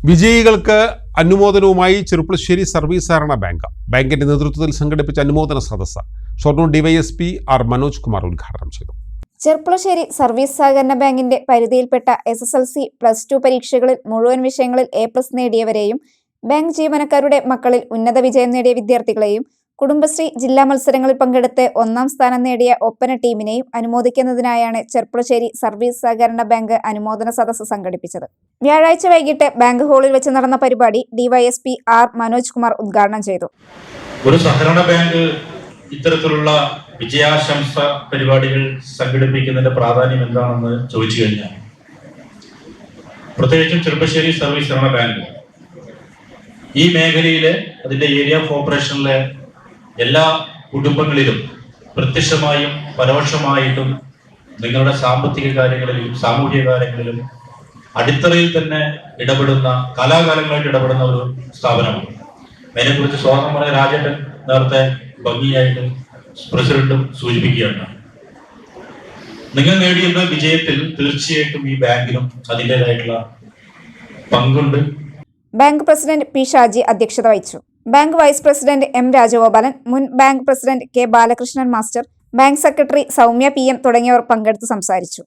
വിജയികൾക്ക് അനുമോദനവുമായി ചെറുപ്പുളശ്ശേരി സർവീസ് സഹകരണ ബാങ്കിന്റെ നേതൃത്വത്തിൽ സംഘടിപ്പിച്ച അനുമോദന സദസ്സ് ഷൊർണൂർ DYSP R മനോജ് കുമാർ ഉദ്ഘാടനം ചെയ്തു. ചെർപ്പുളശ്ശേരി സർവീസ് സഹകരണ ബാങ്കിന്റെ പരിധിയിൽപ്പെട്ട SSLC, +2 പരീക്ഷകളിൽ മുഴുവൻ വിഷയങ്ങളിൽ A+ നേടിയവരെയും ബാങ്ക് ജീവനക്കാരുടെ മക്കളിൽ ഉന്നത വിജയം നേടിയ വിദ്യാർത്ഥികളെയും കുടുംബശ്രീ ജില്ലാ മത്സരങ്ങളിൽ പങ്കെടുത്ത് 1ാം സ്ഥാനം നേടിയ ഒപ്പന ടീമിനെയും അനുമോദിക്കുന്നതിനായാണ് ചെർപ്പുളശ്ശേരി സർവീസ് സഹകരണ ബാങ്ക് അനുമോദന സദസ്സ് സംഘടിപ്പിച്ചത്. വ്യാഴാഴ്ച വൈകിട്ട് ബാങ്ക് ഹാളിൽ വെച്ച് നടന്ന പരിപാടി DYSP R മനോജ് കുമാർ ഉദ്ഘാടനം ചെയ്തു. ഒരു സഹകരണ ബാങ്ക് ഇത്തരത്തിലുള്ള വിജയാശംസ പരിപാടികൾ സംഘടിപ്പിക്കുന്നതിന്റെ പ്രാധാന്യം എന്താണെന്ന് ചോദിച്ചു കഴിഞ്ഞാൽ, പ്രത്യേകിച്ചും ചെറുപ്പശ്ശേരി സർവീസ് സഹകരണ ബാങ്ക് ഈ മേഖലയിലെ അതിന്റെ ഏരിയ ഓഫ് ഓപ്പറേഷനിലെ എല്ലാ കുടുംബങ്ങളിലും പ്രത്യക്ഷമായും പരോക്ഷമായിട്ടും നിങ്ങളുടെ സാമ്പത്തിക കാര്യങ്ങളിലും സാമൂഹിക കാര്യങ്ങളിലും അടിത്തറയിൽ തന്നെ ഇടപെടുന്ന, കാലാകാലങ്ങളായിട്ട് ഇടപെടുന്ന ഒരു സ്ഥാപനമാണ്. അതിനെക്കുറിച്ച് സ്വാതന്ത്ര്യ രാജേട്ടൻ നേരത്തെ ഭംഗിയായിട്ട് പ്രസിഡന്റും സൂചിപ്പിക്കുകയാണ്. നിങ്ങൾ നേടിയ വിജയത്തിൽ തീർച്ചയായിട്ടും ഈ ബാങ്കിനും അതിൻ്റെതായിട്ടുള്ള പങ്കുണ്ട്. ബാങ്ക് പ്രസിഡന്റ് P ഷാജി അധ്യക്ഷത വഹിച്ചു. Bank vice president M Rajagopalan, മുൻ bank president K Balakrishnan master, bank secretary Soumya PM തുടങ്ങിയവർ പങ്കെടുത്ത് സംസാരിച്ചു.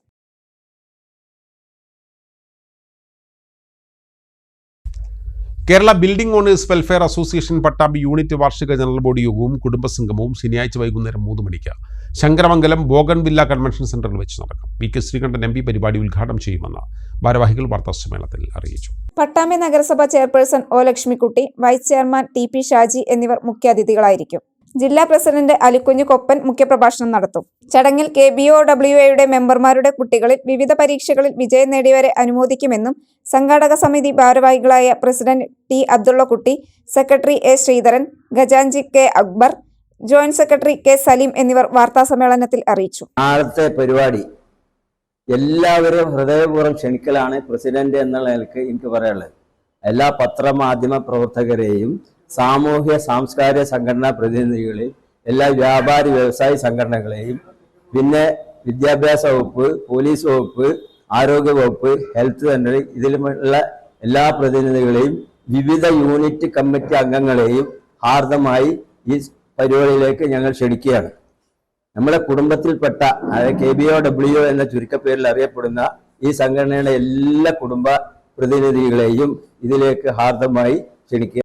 Kerala building owners welfare association Pattambi unit വാർഷിക ജനറൽ ബോഡി യോഗവും കുടുംബസംഗമവും ശനിയാഴ്ച വൈകുന്നേരം 3 മണിക്ക് ശങ്കരമംഗലം ബോഗൺവില്ല കൺവെൻഷൻ സെന്ററിൽ വെച്ച് നടക്കും. VK ശ്രീകണ്ഠൻ MP പരിപാടി ഉദ്ഘാടനം ചെയ്യുമെന്ന് ഭാരവാഹികൾ വാർത്താസമ്മേളനത്തിൽ അറിയിച്ചു. പട്ടാമ്പി നഗരസഭ chairperson O Lakshmikutty, vice chairman TP Shaji എന്നിവർ മുഖ്യാതിഥികളായിരിക്കും. ജില്ലാ പ്രസിഡന്റ് അലിക്കുഞ്ഞു കൊപ്പൻ മുഖ്യപ്രഭാഷണം നടത്തും. ചടങ്ങിൽ KBOWAയുടെ മെമ്പർമാരുടെ കുട്ടികളിൽ വിവിധ പരീക്ഷകളിൽ വിജയം നേടിയവരെ അനുമോദിക്കുമെന്നും സംഘാടക സമിതി ഭാരവാഹികളായ president T Abdullakutty, secretary A Sreedharan, ഖജാൻജി K Akbar, joint secretary K Saleem എന്നിവർ വാർത്താസമ്മേളനത്തിൽ അറിയിച്ചു. നാളത്തെ പരിപാടി എല്ലാവരും ഹൃദയപൂർവ്വം ക്ഷണിക്കലാണ് പ്രസിഡന്റ് എന്നുള്ള നിലയ്ക്ക് എനിക്ക് പറയാനുള്ളത്. എല്ലാ പത്രമാധ്യമ പ്രവർത്തകരെയും സാമൂഹ്യ സാംസ്കാരിക സംഘടനാ പ്രതിനിധികളെയും എല്ലാ വ്യാപാരി വ്യവസായ സംഘടനകളെയും പിന്നെ വിദ്യാഭ്യാസ വകുപ്പ്, പോലീസ് വകുപ്പ്, ആരോഗ്യ വകുപ്പ്, ഹെൽത്ത് സെന്റർ, ഇതിലുള്ള എല്ലാ പ്രതിനിധികളെയും വിവിധ യൂണിറ്റ് കമ്മിറ്റി അംഗങ്ങളെയും ഹാർദമായി ഈ പരിപാടിയിലേക്ക് ഞങ്ങൾ ക്ഷണിക്കുകയാണ്. നമ്മുടെ കുടുംബത്തിൽപ്പെട്ട അതായത് KBOW എന്ന ചുരുക്കപ്പേരിൽ അറിയപ്പെടുന്ന ഈ സംഘടനയുടെ എല്ലാ കുടുംബ പ്രതിനിധികളെയും ഇതിലേക്ക് ഹാർദമായി ക്ഷണിക്കുക.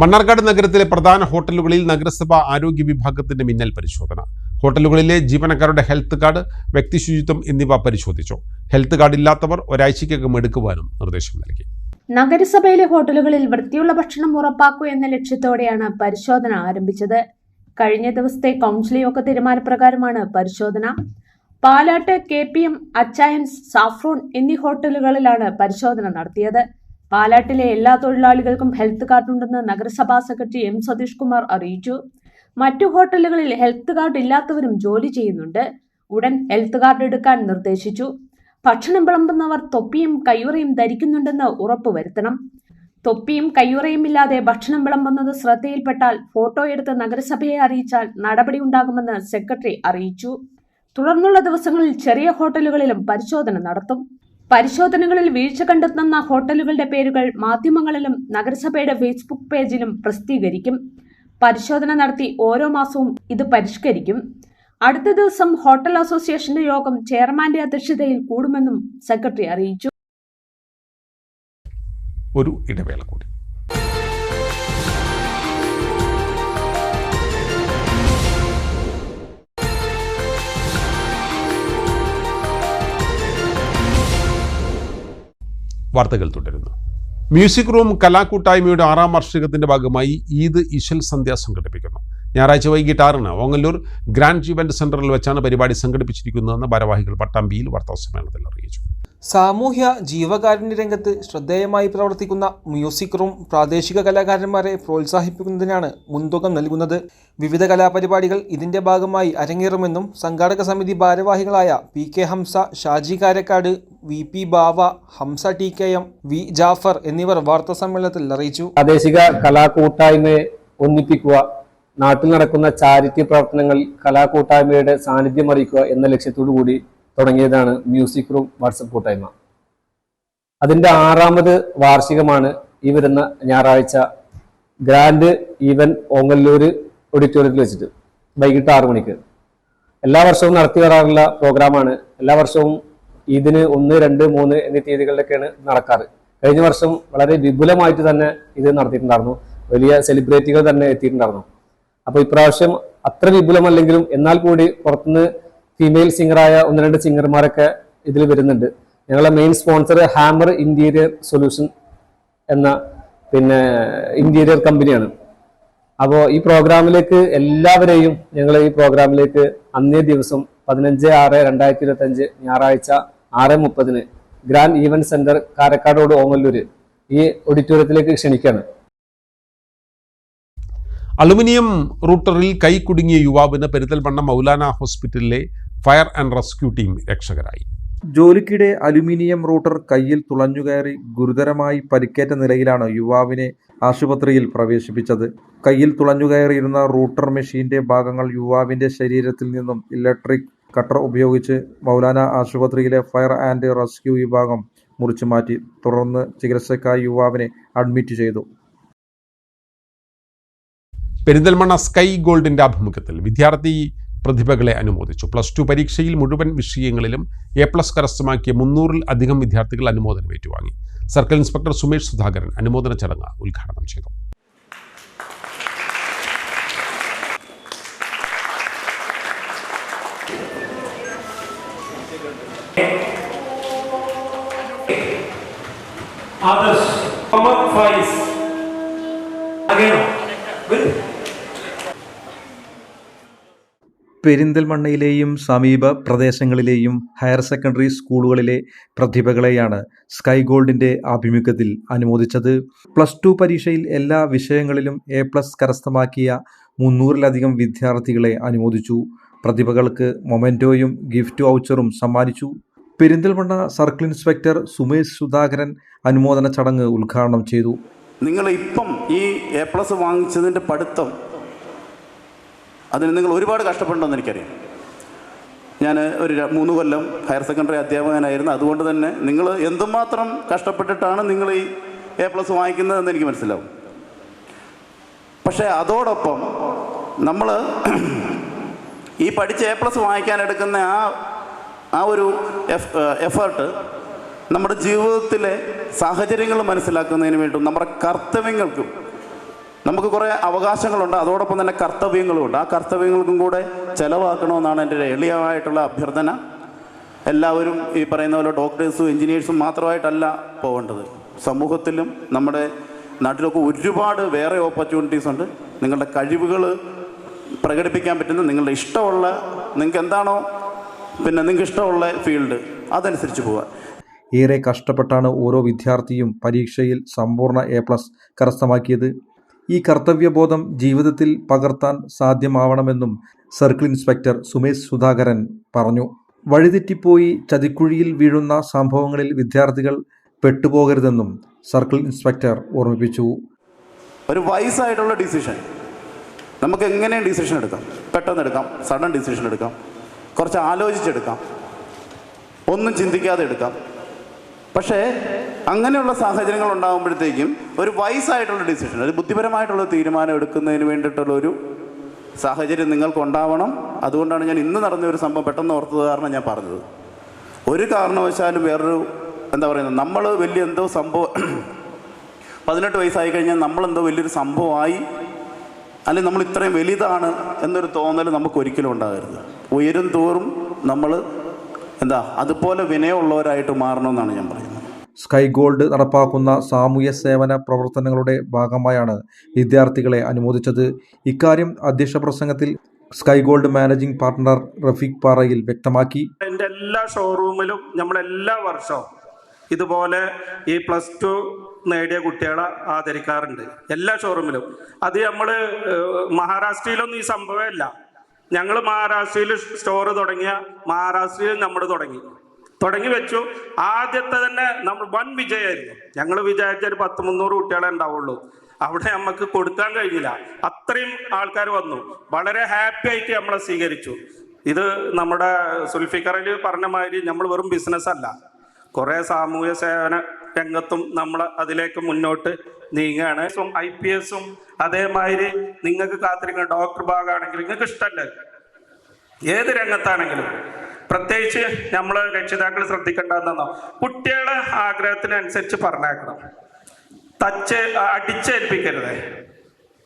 മണ്ണാർക്കാട് നഗരത്തിലെ പ്രധാന ഹോട്ടലുകളിൽ നഗരസഭ ആരോഗ്യ വിഭാഗത്തിന്റെ മിന്നൽ പരിശോധന. ഹോട്ടലുകളിലെ ജീവനക്കാരുടെ ഹെൽത്ത് കാർഡ്, വ്യക്തിശുചിത്വം എന്നിവ പരിശോധിച്ചു. ഹെൽത്ത് കാർഡ് ഇല്ലാത്തവർ ഒരാഴ്ചയ്ക്കകം എടുക്കുവാനും നിർദ്ദേശം നൽകി. നഗരസഭയിലെ ഹോട്ടലുകളിൽ വൃത്തിയുള്ള ഭക്ഷണം ഉറപ്പാക്കൂ എന്ന ലക്ഷ്യത്തോടെയാണ് പരിശോധന ആരംഭിച്ചത്. കഴിഞ്ഞ ദിവസത്തെ കൗൺസിൽ യോഗ തീരുമാനപ്രകാരമാണ് പരിശോധന. പാലാട്ട്, KPM, അച്ചായൻസ്, സാഫ്രോൺ എന്നീ ഹോട്ടലുകളിലാണ് പരിശോധന നടത്തിയത്. പാലാട്ടിലെ എല്ലാ തൊഴിലാളികൾക്കും ഹെൽത്ത് കാർഡ് ഉണ്ടെന്ന് നഗരസഭാ സെക്രട്ടറി M സതീഷ് കുമാർ അറിയിച്ചു. മറ്റു ഹോട്ടലുകളിൽ ഹെൽത്ത് കാർഡ് ഇല്ലാത്തവരും ജോലി ചെയ്യുന്നുണ്ട്. ഉടൻ ഹെൽത്ത് കാർഡ് എടുക്കാൻ നിർദ്ദേശിച്ചു. ഭക്ഷണം വിളമ്പുന്നവർ തൊപ്പിയും കയ്യുറയും ധരിക്കുന്നുണ്ടെന്ന് ഉറപ്പുവരുത്തണം. തൊപ്പിയും കയ്യുറയും ഇല്ലാതെ ഭക്ഷണം വിളമ്പുന്നത് ശ്രദ്ധയിൽപ്പെട്ടാൽ ഫോട്ടോ എടുത്ത് നഗരസഭയെ അറിയിച്ചാൽ നടപടിയുണ്ടാകുമെന്ന് സെക്രട്ടറി അറിയിച്ചു. തുടർന്നുള്ള ദിവസങ്ങളിൽ ചെറിയ ഹോട്ടലുകളിലും പരിശോധന നടത്തും. പരിശോധനകളിൽ വീഴ്ച കണ്ടെത്തുന്ന ഹോട്ടലുകളുടെ പേരുകൾ മാധ്യമങ്ങളിലും നഗരസഭയുടെ ഫേസ്ബുക്ക് പേജിലും പ്രസിദ്ധീകരിക്കും. പരിശോധന നടത്തി ഓരോ മാസവും ഇത് പരിഷ്കരിക്കും. അടുത്ത ദിവസം ഹോട്ടൽ അസോസിയേഷന്റെ യോഗം ചെയർമാന്റെ അധ്യക്ഷതയിൽ കൂടുമെന്നും സെക്രട്ടറി അറിയിച്ചു. ഒരു ഇടവേള കൂടി. വാർത്തകൾ തുടരുന്നു. മ്യൂസിക് റൂം കലാകൂട്ടായ്മയുടെ 6ാം വാർഷികത്തിന്റെ ഭാഗമായി ഈദ് ഇശൽ സന്ധ്യ സംഘടിപ്പിക്കുന്നു. ഞായറാഴ്ച വൈകിട്ട് 6-ന് ഓങ്ങല്ലൂർ ഗ്രാൻഡ് ഇവന്റ് സെന്ററിൽ വെച്ചാണ് പരിപാടി സംഘടിപ്പിച്ചിരിക്കുന്നതെന്ന് ഭാരവാഹികൾ പട്ടാമ്പിയിൽ വാർത്താസമ്മേളനത്തിൽ അറിയിച്ചു. സാമൂഹ്യ ജീവകാരുണ്യ രംഗത്ത് ശ്രദ്ധേയമായി പ്രവർത്തിക്കുന്ന മ്യൂസിക് റൂം പ്രാദേശിക കലാകാരന്മാരെ പ്രോത്സാഹിപ്പിക്കുന്നതിനാണ് മുൻതൂക്കം നൽകുന്നത്. വിവിധ കലാപരിപാടികൾ ഇതിന്റെ ഭാഗമായി അരങ്ങേറുമെന്നും സംഘാടക സമിതി ഭാരവാഹികളായ PK ഹംസ, ഷാജി കാരക്കാട്, VP ബാവ, ഹംസ TKM, V ജാഫർ എന്നിവർ വാർത്താസമ്മേളനത്തിൽ അറിയിച്ചു. പ്രാദേശിക കലാകൂട്ടായ്മയെ ഒന്നിപ്പിക്കുക, നാട്ടിൽ നടക്കുന്ന ചാരിറ്റി പ്രവർത്തനങ്ങളിൽ കലാകൂട്ടായ്മയുടെ സാന്നിധ്യം അറിയിക്കുക എന്ന ലക്ഷ്യത്തോടു കൂടി തുടങ്ങിയതാണ് മ്യൂസിക് റൂം വാട്സപ്പ് കൂട്ടായ്മ. അതിൻ്റെ 6ാമത് വാർഷികമാണ് ഈ വരുന്ന ഞായറാഴ്ച ഗ്രാൻഡ് ഈവൻ ഓങ്ങല്ലൂർ ഓഡിറ്റോറിയത്തിൽ വെച്ചിട്ട് വൈകിട്ട് 6 മണിക്ക്. എല്ലാ വർഷവും നടത്തി വരാറുള്ള പ്രോഗ്രാമാണ്. എല്ലാ വർഷവും ഇതിന് 1, 2, 3 എന്നീ തീയതികളിലൊക്കെയാണ് നടക്കാറ്. കഴിഞ്ഞ വർഷം വളരെ വിപുലമായിട്ട് തന്നെ ഇത് നടത്തിയിട്ടുണ്ടായിരുന്നു. വലിയ സെലിബ്രിറ്റികൾ തന്നെ എത്തിയിട്ടുണ്ടായിരുന്നു. അപ്പോൾ ഇപ്രാവശ്യം അത്ര വിപുലമല്ലെങ്കിലും എന്നാൽ കൂടി പുറത്തുനിന്ന് ഫീമെയിൽ സിംഗറായ 1-2 സിംഗർമാരൊക്കെ ഇതിൽ വരുന്നുണ്ട്. ഞങ്ങളെ main sponsor hammer interior solution എന്ന ഇന്റീരിയർ കമ്പനിയാണ്. അപ്പോൾ ഈ പ്രോഗ്രാമിലേക്ക് എല്ലാവരെയും ഞങ്ങൾ ഈ പ്രോഗ്രാമിലേക്ക് അന്നേ ദിവസം 15/6/2025 ഞായറാഴ്ച 6:30 grand event centre Karakkad Ongallur ഈ ഓഡിറ്റോറിയത്തിലേക്ക് ക്ഷണിക്കുകയാണ്. അലുമിനിയം റൂട്ടറിൽ കൈ കുടുങ്ങിയ യുവാവിന് പെരിന്തൽമണ്ണ മൗലാന ഹോസ്പിറ്റലിലെ ഫയർ ആൻഡ് റെസ്ക്യൂ ടീം രക്ഷകരായി. ജോലിക്കിടെ അലുമിനിയം റൂട്ടർ കയ്യിൽ തുളഞ്ഞുകയറി ഗുരുതരമായി പരിക്കേറ്റ നിലയിലാണ് യുവാവിനെ ആശുപത്രിയിൽ പ്രവേശിപ്പിച്ചത്. കയ്യിൽ തുളഞ്ഞുകയറിയിരുന്ന റൂട്ടർ മെഷീന്റെ ഭാഗങ്ങൾ യുവാവിന്റെ ശരീരത്തിൽ നിന്നും ഇലക്ട്രിക് കട്ടർ ഉപയോഗിച്ച് മൗലാന ആശുപത്രിയിലെ ഫയർ ആൻഡ് റെസ്ക്യൂ വിഭാഗം മുറിച്ചു മാറ്റി. തുടർന്ന് ചികിത്സയ്ക്കായി യുവാവിനെ അഡ്മിറ്റ് ചെയ്തു. പെരിന്തൽമണ്ണ സ്കൈ ഗോൾഡിന്റെ ആഭിമുഖ്യത്തിൽ വിദ്യാർത്ഥി പ്രതിഭകളെ അനുമോദിച്ചു. +2 പരീക്ഷയിൽ മുഴുവൻ വിഷയങ്ങളിലും A+ കരസ്ഥമാക്കിയ 300-ൽ-അധികം വിദ്യാർത്ഥികൾ അനുമോദനം ഏറ്റുവാങ്ങി. സർക്കിൾ ഇൻസ്പെക്ടർ സുമേഷ് സുധാകരൻ അനുമോദന ചടങ്ങ് ഉദ്ഘാടനം ചെയ്തു. പെരിന്തൽമണ്ണയിലെയും സമീപ പ്രദേശങ്ങളിലെയും ഹയർ സെക്കൻഡറി സ്കൂളുകളിലെ പ്രതിഭകളെയാണ് സ്കൈ ഗോൾഡിന്റെ ആഭിമുഖ്യത്തിൽ അനുമോദിച്ചത്. +2 പരീക്ഷയിൽ എല്ലാ വിഷയങ്ങളിലും A+ കരസ്ഥമാക്കിയ 300-ലധികം വിദ്യാർത്ഥികളെ അനുമോദിച്ചു. പ്രതിഭകൾക്ക് മൊമെന്റോയും ഗിഫ്റ്റ് വൗച്ചറും സമ്മാനിച്ചു. പെരിന്തൽമണ്ണ സർക്കിൾ ഇൻസ്പെക്ടർ സുമേഷ് സുധാകരൻ അനുമോദന ചടങ്ങ് ഉദ്ഘാടനം ചെയ്തു. നിങ്ങൾ ഇപ്പം ഈ A+ വാങ്ങിച്ചതിൻ്റെ പഠിത്തം അതിന് നിങ്ങൾ ഒരുപാട് കഷ്ടപ്പെട്ടുണ്ടെന്ന് എനിക്കറിയാം. ഞാൻ ഒരു 3 കൊല്ലം ഹയർ സെക്കൻഡറി അധ്യാപകനായിരുന്നു. അതുകൊണ്ട് തന്നെ നിങ്ങൾ എന്തുമാത്രം കഷ്ടപ്പെട്ടിട്ടാണ് നിങ്ങൾ ഈ A+ വാങ്ങിക്കുന്നതെന്ന് എനിക്ക് മനസ്സിലാവും. പക്ഷേ അതോടൊപ്പം നമ്മൾ ഈ പഠിച്ച A+ വാങ്ങിക്കാനെടുക്കുന്ന ആ ഒരു എഫേർട്ട് നമ്മുടെ ജീവിതത്തിലെ സാഹചര്യങ്ങൾ മനസ്സിലാക്കുന്നതിന് വേണ്ടിയും നമ്മുടെ കർത്തവ്യങ്ങൾക്കും നമുക്ക് കുറേ അവകാശങ്ങളുണ്ട്, അതോടൊപ്പം തന്നെ കർത്തവ്യങ്ങളുമുണ്ട്. ആ കർത്തവ്യങ്ങൾക്കും കൂടെ ചിലവാക്കണമെന്നാണ് എൻ്റെ എളിയമായിട്ടുള്ള അഭ്യർത്ഥന. എല്ലാവരും ഈ പറയുന്ന പോലെ ഡോക്ടേഴ്സും എൻജിനീയേഴ്സും മാത്രമായിട്ടല്ല പോകേണ്ടത്. സമൂഹത്തിലും നമ്മുടെ നാട്ടിലൊക്കെ ഒരുപാട് വേറെ ഓപ്പർച്യൂണിറ്റീസ് ഉണ്ട്. നിങ്ങളുടെ കഴിവുകൾ പ്രകടിപ്പിക്കാൻ പറ്റുന്ന നിങ്ങളുടെ ഇഷ്ടമുള്ള നിങ്ങൾക്ക് എന്താണോ നിങ്ങൾക്ക് ഇഷ്ടമുള്ള ഫീൽഡ് അതനുസരിച്ച് പോവുക. ഏറെ കഷ്ടപ്പെട്ടാണ് ഓരോ വിദ്യാർത്ഥിയും പരീക്ഷയിൽ സമ്പൂർണ്ണ A+ കരസ്ഥമാക്കിയത്. ഈ കർത്തവ്യബോധം ജീവിതത്തിൽ പകർത്താൻ സാധ്യമാവണമെന്നും സർക്കിൾ ഇൻസ്പെക്ടർ സുമേഷ് സുധാകരൻ പറഞ്ഞു. വഴിതെറ്റിപ്പോയി ചതിക്കുഴിയിൽ വീഴുന്ന സംഭവങ്ങളിൽ വിദ്യാർത്ഥികൾ പെട്ടുപോകരുതെന്നും സർക്കിൾ ഇൻസ്പെക്ടർ ഓർമ്മിപ്പിച്ചു. ഒരു വൈസായിട്ടുള്ള ഡിസിഷൻ നമുക്ക് എങ്ങനെയും ഡിസിഷൻ എടുക്കാം, പെട്ടെന്ന് എടുക്കാം, സഡൻ ഡിസിഷൻ എടുക്കാം, കുറച്ച് ആലോചിച്ചെടുക്കാം, ഒന്നും ചിന്തിക്കാതെ എടുക്കാം. പക്ഷേ അങ്ങനെയുള്ള സാഹചര്യങ്ങൾ ഉണ്ടാകുമ്പോഴത്തേക്കും ഒരു വൈസായിട്ടുള്ള ഡിസിഷൻ, ഒരു ബുദ്ധിപരമായിട്ടുള്ള തീരുമാനം എടുക്കുന്നതിന് വേണ്ടിയിട്ടുള്ള ഒരു സാഹചര്യം നിങ്ങൾക്കുണ്ടാവണം. അതുകൊണ്ടാണ് ഞാൻ ഇന്ന് നടന്ന ഒരു സംഭവം പെട്ടെന്ന് ഓർത്തത് കാരണം ഞാൻ പറഞ്ഞത്. ഒരു കാരണവശാലും വേറൊരു എന്താ പറയുന്നത്, നമ്മൾ വലിയ എന്തോ സംഭവം 18 വയസ്സായി കഴിഞ്ഞാൽ നമ്മളെന്തോ വലിയൊരു സംഭവമായി, അല്ലെങ്കിൽ നമ്മൾ ഇത്രയും വലുതാണ് എന്നൊരു തോന്നൽ നമുക്ക് ഒരിക്കലും ഉണ്ടാകരുത്. ഉയരും തോറും നമ്മൾ അതുപോലെ വിനയമുള്ളവരായിട്ട് മാറണമെന്നാണ് ഞാൻ പറയുന്നത്. സ്കൈ ഗോൾഡ് നടപ്പാക്കുന്ന സാമൂഹ്യ സേവന പ്രവർത്തനങ്ങളുടെ ഭാഗമായാണ് വിദ്യാർത്ഥികളെ അനുമോദിച്ചത്. ഇക്കാര്യം അധ്യക്ഷ പ്രസംഗത്തിൽ sky gold managing partner Rafeeq പാറയിൽ വ്യക്തമാക്കി. എൻ്റെ എല്ലാ ഷോറൂമിലും നമ്മളെല്ലാ വർഷവും ഇതുപോലെ ഈ +2 നേടിയ കുട്ടികളെ ആദരിക്കാറുണ്ട്, എല്ലാ ഷോറൂമിലും. അത് നമ്മൾ മഹാരാഷ്ട്രയിലൊന്നും ഈ സംഭവമില്ല. ഞങ്ങൾ മഹാരാഷ്ട്രയിൽ സ്റ്റോർ തുടങ്ങിയ മഹാരാഷ്ട്രയിൽ നമ്മൾ തുടങ്ങി വെച്ചു. ആദ്യത്തെ തന്നെ നമ്മൾ വൻ വിജയമായിരുന്നു. ഞങ്ങൾ വിചാരിച്ച ഒരു 100-300 കുട്ടികളെ ഉണ്ടാവുള്ളൂ. അവിടെ നമുക്ക് കൊടുക്കാൻ കഴിഞ്ഞില്ല. അത്രയും ആൾക്കാർ വന്നു, വളരെ ഹാപ്പി ആയിട്ട് നമ്മളെ സ്വീകരിച്ചു. ഇത് നമ്മുടെ സുൽഫിക്കർ അലി പറഞ്ഞ മാതിരി നമ്മൾ വെറും ബിസിനസ് അല്ല, കുറേ സാമൂഹ്യ സേവന രംഗത്തും നമ്മൾ അതിലേക്ക് മുന്നോട്ട് നീങ്ങുകയാണ്. IPS അതേമാതിരി നിങ്ങൾക്ക് കാത്തിരിക്കുന്ന ഡോക്ടർ ഭാഗമാണെങ്കിലും നിങ്ങൾക്ക് ഇഷ്ടമല്ല, ഏത് രംഗത്താണെങ്കിലും പ്രത്യേകിച്ച് നമ്മൾ രക്ഷിതാക്കൾ ശ്രദ്ധിക്കേണ്ടതെന്നോ, കുട്ടികളെ ആഗ്രഹത്തിനനുസരിച്ച് പറഞ്ഞേക്കണം. അടിച്ചേൽപ്പിക്കരുത്.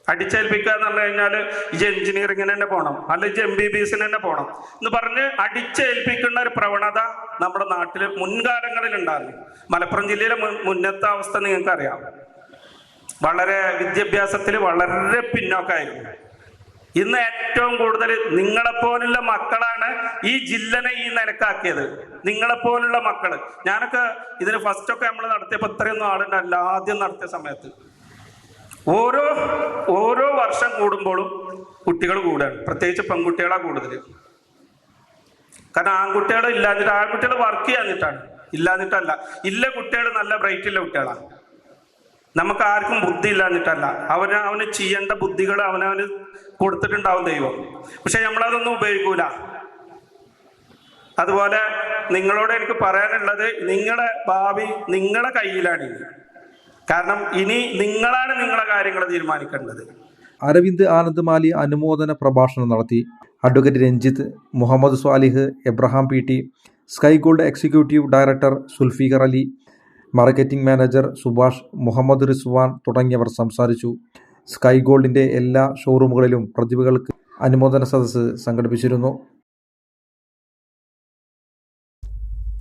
അടിച്ചേൽപ്പിക്കുക എന്ന് പറഞ്ഞു കഴിഞ്ഞാൽ ഈ എഞ്ചിനീയറിങ്ങിന് തന്നെ പോകണം, അല്ലെങ്കിൽ MBBS തന്നെ പോകണം എന്ന് പറഞ്ഞ് അടിച്ചേൽപ്പിക്കുന്ന ഒരു പ്രവണത നമ്മുടെ നാട്ടിൽ മുൻകാലങ്ങളിൽ ഉണ്ടായിരുന്നു. മലപ്പുറം ജില്ലയിലെ മുന്നത്തെ അവസ്ഥ നിങ്ങൾക്കറിയാം. വളരെ വിദ്യാഭ്യാസത്തിൽ വളരെ പിന്നോക്കമായിരുന്നു. ഇന്ന് ഏറ്റവും കൂടുതൽ നിങ്ങളെപ്പോലുള്ള മക്കളാണ് ഈ ജില്ലനെ ഈ നിലക്കാക്കിയത്. നിങ്ങളെപ്പോലുള്ള മക്കൾ. ഞാനൊക്കെ ഇതിന് ഫസ്റ്റൊക്കെ നമ്മൾ നടത്തിയപ്പോൾ ഇത്രയൊന്നും ആളുണ്ടല്ല ആദ്യം നടത്തിയ സമയത്ത്. ഓരോ വർഷം കൂടുമ്പോഴും കുട്ടികൾ കൂടുകയാണ്, പ്രത്യേകിച്ച് പെൺകുട്ടികളാണ് കൂടുതൽ. കാരണം ആൺകുട്ടികൾ ഇല്ലാഞ്ഞിട്ട്, ആൺകുട്ടികൾ വർക്ക് ചെയ്യാഞ്ഞിട്ടാണ്, ഇല്ലാഞ്ഞിട്ടല്ല. ഇല്ല കുട്ടികൾ നല്ല ബ്രൈറ്റുള്ള കുട്ടികളാണ്. നമുക്ക് ആർക്കും ബുദ്ധി ഇല്ലാഞ്ഞിട്ടല്ല, അവന് ചെയ്യേണ്ട ബുദ്ധികൾ അവനവന് കൊടുത്തിട്ടുണ്ടാവും ദൈവം. പക്ഷെ നമ്മളതൊന്നും ഉപയോഗിക്കൂല. അതുപോലെ നിങ്ങളോട് എനിക്ക് പറയാനുള്ളത്, നിങ്ങളുടെ ഭാവി നിങ്ങളുടെ കയ്യിലാണ്. കാരണം ഇനി നിങ്ങളാണ് നിങ്ങളെ കാര്യങ്ങൾ തീരുമാനിക്കേണ്ടത്. അരവിന്ദ് ആനന്ദ് മാലി അനുമോദന പ്രഭാഷണം നടത്തി. Advocate Ranjith, Muhammad Swalih, Abraham PT, Sky Gold executive director Sulfikar Ali, marketing manager Subhash, Muhammad Rizwan തുടങ്ങിയവർ സംസാരിച്ചു. സ്കൈ ഗോൾഡിൻ്റെ എല്ലാ ഷോറൂമുകളിലും പ്രതിഭകൾക്ക് അനുമോദന സദസ്സ് സംഘടിപ്പിച്ചിരുന്നു.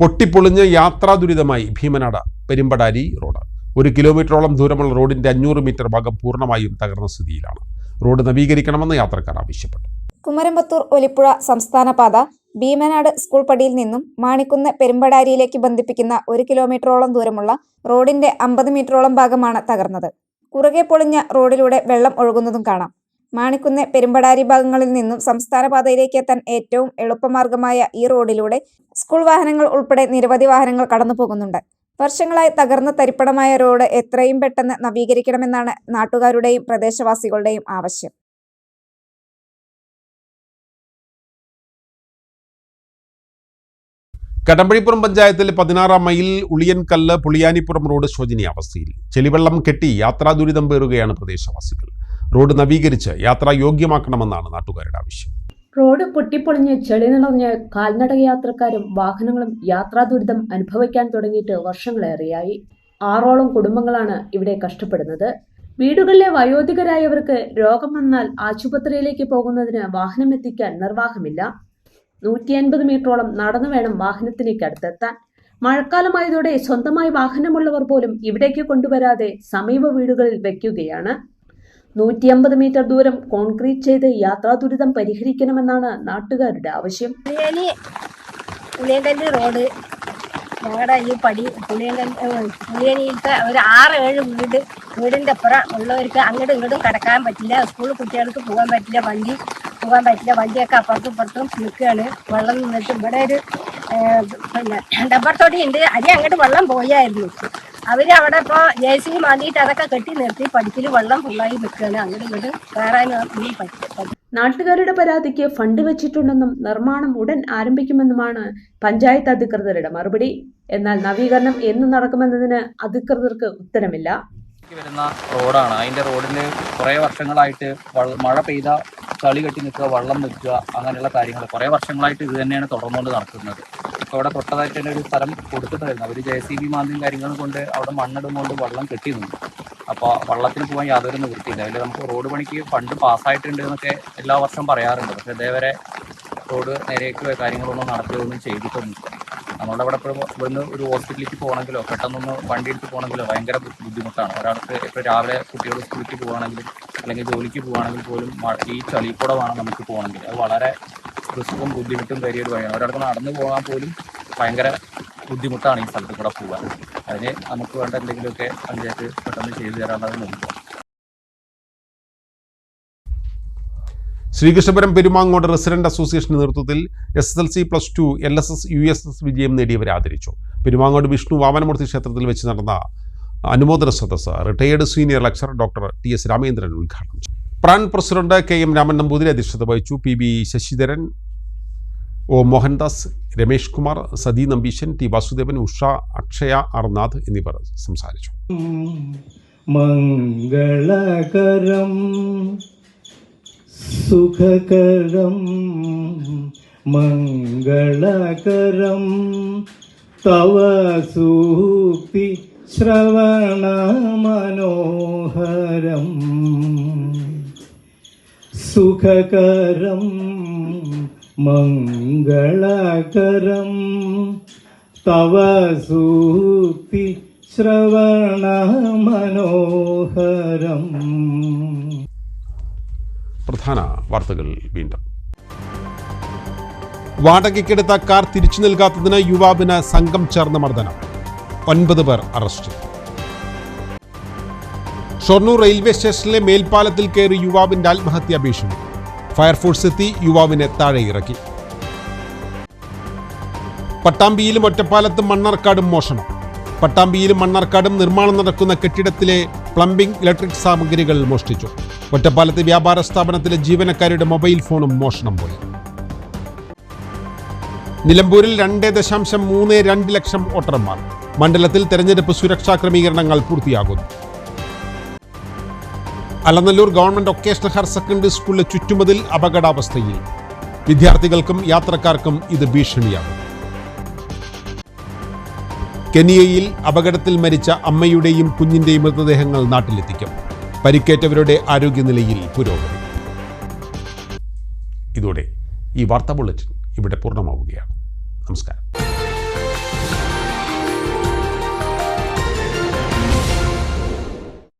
പൊട്ടിപ്പൊളിഞ്ഞ് യാത്രാ ദുരിതമായി ഭീമനാട് പെരുമ്പടാരി റോഡ്. 1 കിലോമീറ്ററോളം ദൂരമുള്ള റോഡിന്റെ 500 മീറ്റർ ഭാഗം പൂർണ്ണമായും തകർന്ന സ്ഥിതിയിലാണ്. റോഡ് നവീകരിക്കണമെന്ന് യാത്രക്കാർ ആവശ്യപ്പെട്ടു. കുമരമ്പത്തൂർ ഒലിപ്പുഴ സംസ്ഥാന പാത ഭീമനാട് സ്കൂൾ പടിയിൽ നിന്നും മാണിക്കുന്ന് പെരുമ്പടാരിയിലേക്ക് ബന്ധിപ്പിക്കുന്ന 1 കിലോമീറ്ററോളം ദൂരമുള്ള റോഡിന്റെ 50 മീറ്ററോളം ഭാഗമാണ് തകർന്നത്. കുറുകെ പൊളിഞ്ഞ റോഡിലൂടെ വെള്ളം ഒഴുകുന്നതും കാണാം. മാണിക്കുന്ന് പെരുമ്പടാരി ഭാഗങ്ങളിൽ നിന്നും സംസ്ഥാന പാതയിലേക്ക് എത്താൻ ഏറ്റവും എളുപ്പമാർഗമായ ഈ റോഡിലൂടെ സ്കൂൾ വാഹനങ്ങൾ ഉൾപ്പെടെ നിരവധി വാഹനങ്ങൾ കടന്നു പോകുന്നുണ്ട്. വർഷങ്ങളായി തകർന്ന തരിപ്പണമായ റോഡ് എത്രയും പെട്ടെന്ന് നവീകരിക്കണമെന്നാണ് നാട്ടുകാരുടെയും പ്രദേശവാസികളുടെയും ആവശ്യം. കടമ്പഴിപ്പുറം പഞ്ചായത്തിൽ 16-ാം മൈൽ ഉളിയൻകല്ല് പുളിയാനിപ്പുറം റോഡ് ശോചനീയാവസ്ഥയിൽ. ചെളിവെള്ളം കെട്ടി യാത്രാ ദുരിതം പേറുകയാണ് പ്രദേശവാസികൾ. റോഡ് നവീകരിച്ച് യാത്രാ യോഗ്യമാക്കണമെന്നാണ് നാട്ടുകാരുടെ ആവശ്യം. റോഡ് പൊട്ടിപ്പൊളിഞ്ഞ് ചെളി നിറഞ്ഞ് കാൽനട യാത്രക്കാരും വാഹനങ്ങളും യാത്രാ ദുരിതം അനുഭവിക്കാൻ തുടങ്ങിയിട്ട് വർഷങ്ങളേറെയായി. 6ഓളം കുടുംബങ്ങളാണ് ഇവിടെ കഷ്ടപ്പെടുന്നത്. വീടുകളിലെ വയോധികരായവർക്ക് രോഗം വന്നാൽ ആശുപത്രിയിലേക്ക് പോകുന്നതിന് വാഹനമെത്തിക്കാൻ നിർവാഹമില്ല. 150 മീറ്ററോളം നടന്നു വേണം വാഹനത്തിലേക്ക് അടുത്തെത്താൻ. മഴക്കാലമായതോടെ സ്വന്തമായി വാഹനമുള്ളവർ പോലും ഇവിടേക്ക് കൊണ്ടുവരാതെ സമീപ വീടുകളിൽ വയ്ക്കുകയാണ്. 150 മീറ്റർ ദൂരം കോൺക്രീറ്റ് ചെയ്ത് യാത്രാ ദുരിതം പരിഹരിക്കണമെന്നാണ് നാട്ടുകാരുടെ ആവശ്യം. പുളിയങ്കല്ല് റോഡ് ഞങ്ങളുടെ ഈ പടി പുളിയനിയിലത്തെ ഒരു 6-7 വീടിൻ്റെ അപ്പുറം ഉള്ളവർക്ക് അങ്ങോട്ടും ഇങ്ങോട്ടും കടക്കാൻ പറ്റില്ല. സ്കൂൾ കുട്ടികൾക്ക് പോകാൻ പറ്റില്ല, വണ്ടി പോകാൻ പറ്റില്ല. വണ്ടിയൊക്കെ അപ്പുറത്തും ഇപ്പുറത്തും നിൽക്കുകയാണ്. വെള്ളം നിന്നിട്ട് ഇവിടെ ഒരു പിന്നെ ഡബ്ബർ തൊടിയുണ്ട്. അരി അങ്ങോട്ട് വെള്ളം പോയായിരുന്നു. അവര് അവിടെ ഇപ്പൊ JCB മാന്തിയിട്ട് അതൊക്കെ കെട്ടി നിർത്തി പടിക്കല് വെള്ളം ഫുള്ളായി നിൽക്കുകയാണ്. അങ്ങോട്ട് ഇങ്ങോട്ട് കയറാനും പറ്റും. നാട്ടുകാരുടെ പരാതിക്ക് ഫണ്ട് വെച്ചിട്ടുണ്ടെന്നും നിർമ്മാണം ഉടൻ ആരംഭിക്കുമെന്നുമാണ് പഞ്ചായത്ത് അധികൃതരുടെ മറുപടി. എന്നാൽ നവീകരണം എന്ന് നടക്കുമെന്നതിന് അധികൃതർക്ക് ഉത്തരമില്ല. വരുന്ന റോഡാണ്. അതിൻ്റെ റോഡിന് കുറേ വർഷങ്ങളായിട്ട് മഴ പെയ്ത ചളി കെട്ടി നിൽക്കുക, വെള്ളം നിൽക്കുക, അങ്ങനെയുള്ള കാര്യങ്ങൾ കുറേ വർഷങ്ങളായിട്ട് ഇത് തന്നെയാണ് തുടർന്നുകൊണ്ട് നടക്കുന്നത്. ഇപ്പോൾ അവിടെ തൊട്ടതായിട്ട് തന്നെ ഒരു സ്ഥലം കൊടുത്തിട്ടായിരുന്നു. അവർ JCB മാന്തിയും കാര്യങ്ങളും കൊണ്ട് അവിടെ മണ്ണിടുകൊണ്ട് വെള്ളം കെട്ടി നിന്നു. അപ്പോൾ വെള്ളത്തിന് പോകാൻ യാതൊരു നിവൃത്തിയില്ല. അതിൽ നമുക്ക് റോഡ് പണിക്ക് ഫണ്ട് പാസ്സായിട്ടുണ്ട് എന്നൊക്കെ എല്ലാ വർഷവും പറയാറുണ്ട്. പക്ഷേ ഇതേവരെ റോഡ് നേരെയൊക്കെ കാര്യങ്ങളൊന്നും നടത്തുകയൊന്നും ചെയ്തിട്ടൊന്നും. നമ്മളുടെ അവിടെ ഇവിടുന്ന് ഒരു ഹോസ്പിറ്റലിലേക്ക് പോകണമെങ്കിലോ പെട്ടെന്നൊന്ന് വണ്ടി എടുത്ത് പോകണമെങ്കിലോ ഭയങ്കര ബുദ്ധിമുട്ടാണ്. ഒരാൾക്ക് ഇപ്പോൾ രാവിലെ കുട്ടികൾ സ്കൂളിലേക്ക് പോകുകയാണെങ്കിൽ അല്ലെങ്കിൽ ജോലിക്ക് പോകുകയാണെങ്കിൽ പോലും ഈ ചളിയിൽ കൂടെ വേണം നമുക്ക് പോകണമെങ്കിൽ. അത് വളരെ റിസ്ക്കും ബുദ്ധിമുട്ടും വലിയൊരു വഴിയാണ്. ഒരാൾക്ക് നടന്നു പോകാൻ പോലും ഭയങ്കര ബുദ്ധിമുട്ടാണ് ഈ സ്ഥലത്ത് കൂടെ പോകാൻ. അതിന് നമുക്ക് വേണ്ട എന്തെങ്കിലുമൊക്കെ പഞ്ചായത്ത് പെട്ടെന്ന് ചെയ്തു തരാനുള്ളത് നോക്കുക. ശ്രീകൃഷ്ണപുരം പെരുമാങ്ങോട് റെസിഡന്റ് അസോസിയേഷന്റെ നേതൃത്വത്തിൽ SSLC+2 LSS USS വിജയം നേടിയവരെ ആദരിച്ചു. പെരുമാങ്ങോട് വിഷ്ണു വാമനമൂർത്തി ക്ഷേത്രത്തിൽ വെച്ച് നടന്ന അനുമോദന സദസ്സ് retired senior lecturer doctor TS Ramendran ഉദ്ഘാടനം ചെയ്തു. PRAN president KM Raman Namboothiri അധ്യക്ഷത വഹിച്ചു. PB Sasidharan, O Mohandas, Ramesh Kumar, sati Nambeesan, T Vasudevan, Usha, Akshaya അർനാഥ് എന്നിവർ സംസാരിച്ചു. മംഗളകരം സുഖകരം മംഗളകരം തവ സൂക്തി ശ്രവണ മനോഹരം സുഖകരം മംഗളകരം തവ സൂക്തി ശ്രവണ മനോഹരം. പ്രധാന വാർത്തകൾ വീണ്ടും. വാടകയ്ക്കെടുത്ത കാർ തിരിച്ചു നൽകാത്തതിന് യുവാവിന് സംഘം ചേർന്ന മർദ്ദനം. 9 പേർ അറസ്റ്റിൽ. ഷൊർണൂർ റെയിൽവേ സ്റ്റേഷനിലെ മേൽപ്പാലത്തിൽ കയറി യുവാവിന്റെ ആത്മഹത്യാ ഭീഷണി. ഫയർഫോഴ്സ് എത്തി യുവാവിനെ താഴെ ഇറക്കി. പട്ടാമ്പിയിലും ഒറ്റപ്പാലത്തും മണ്ണാർക്കാടും മോഷണം. പട്ടാമ്പിയിലും മണ്ണാർക്കാടും നിർമ്മാണം നടക്കുന്ന കെട്ടിടത്തിലെ പ്ലംബിംഗ് ഇലക്ട്രിക് സാമഗ്രികൾ മോഷ്ടിച്ചു. ഒറ്റപ്പാലത്തെ വ്യാപാര സ്ഥാപനത്തിലെ ജീവനക്കാരുടെ മൊബൈൽ ഫോണും മോഷണം പോയി. നിലമ്പൂരിൽ 2.32 ലക്ഷം വോട്ടർമാർ. മണ്ഡലത്തിൽ തെരഞ്ഞെടുപ്പ് സുരക്ഷാ ക്രമീകരണങ്ങൾ പൂർത്തിയാകുന്നു. Alanallur government vocational higher secondary സ്കൂളിലെ ചുറ്റുമതിൽ അപകടാവസ്ഥയിൽ. വിദ്യാർത്ഥികൾക്കും യാത്രക്കാർക്കും ഇത് ഭീഷണിയാകും. കെനിയയിൽ അപകടത്തിൽ മരിച്ച അമ്മയുടെയും കുഞ്ഞിന്റെയും മൃതദേഹങ്ങൾ നാട്ടിലെത്തിക്കും. പരിക്കേറ്റവരുടെ ആരോഗ്യനിലയിൽ പുരോഗതി. ഇതോടെ ഈ വാർത്താ ബുള്ളറ്റിൻ ഇവിടെ പൂർണ്ണമാവുകയാണ്. നമസ്കാരം.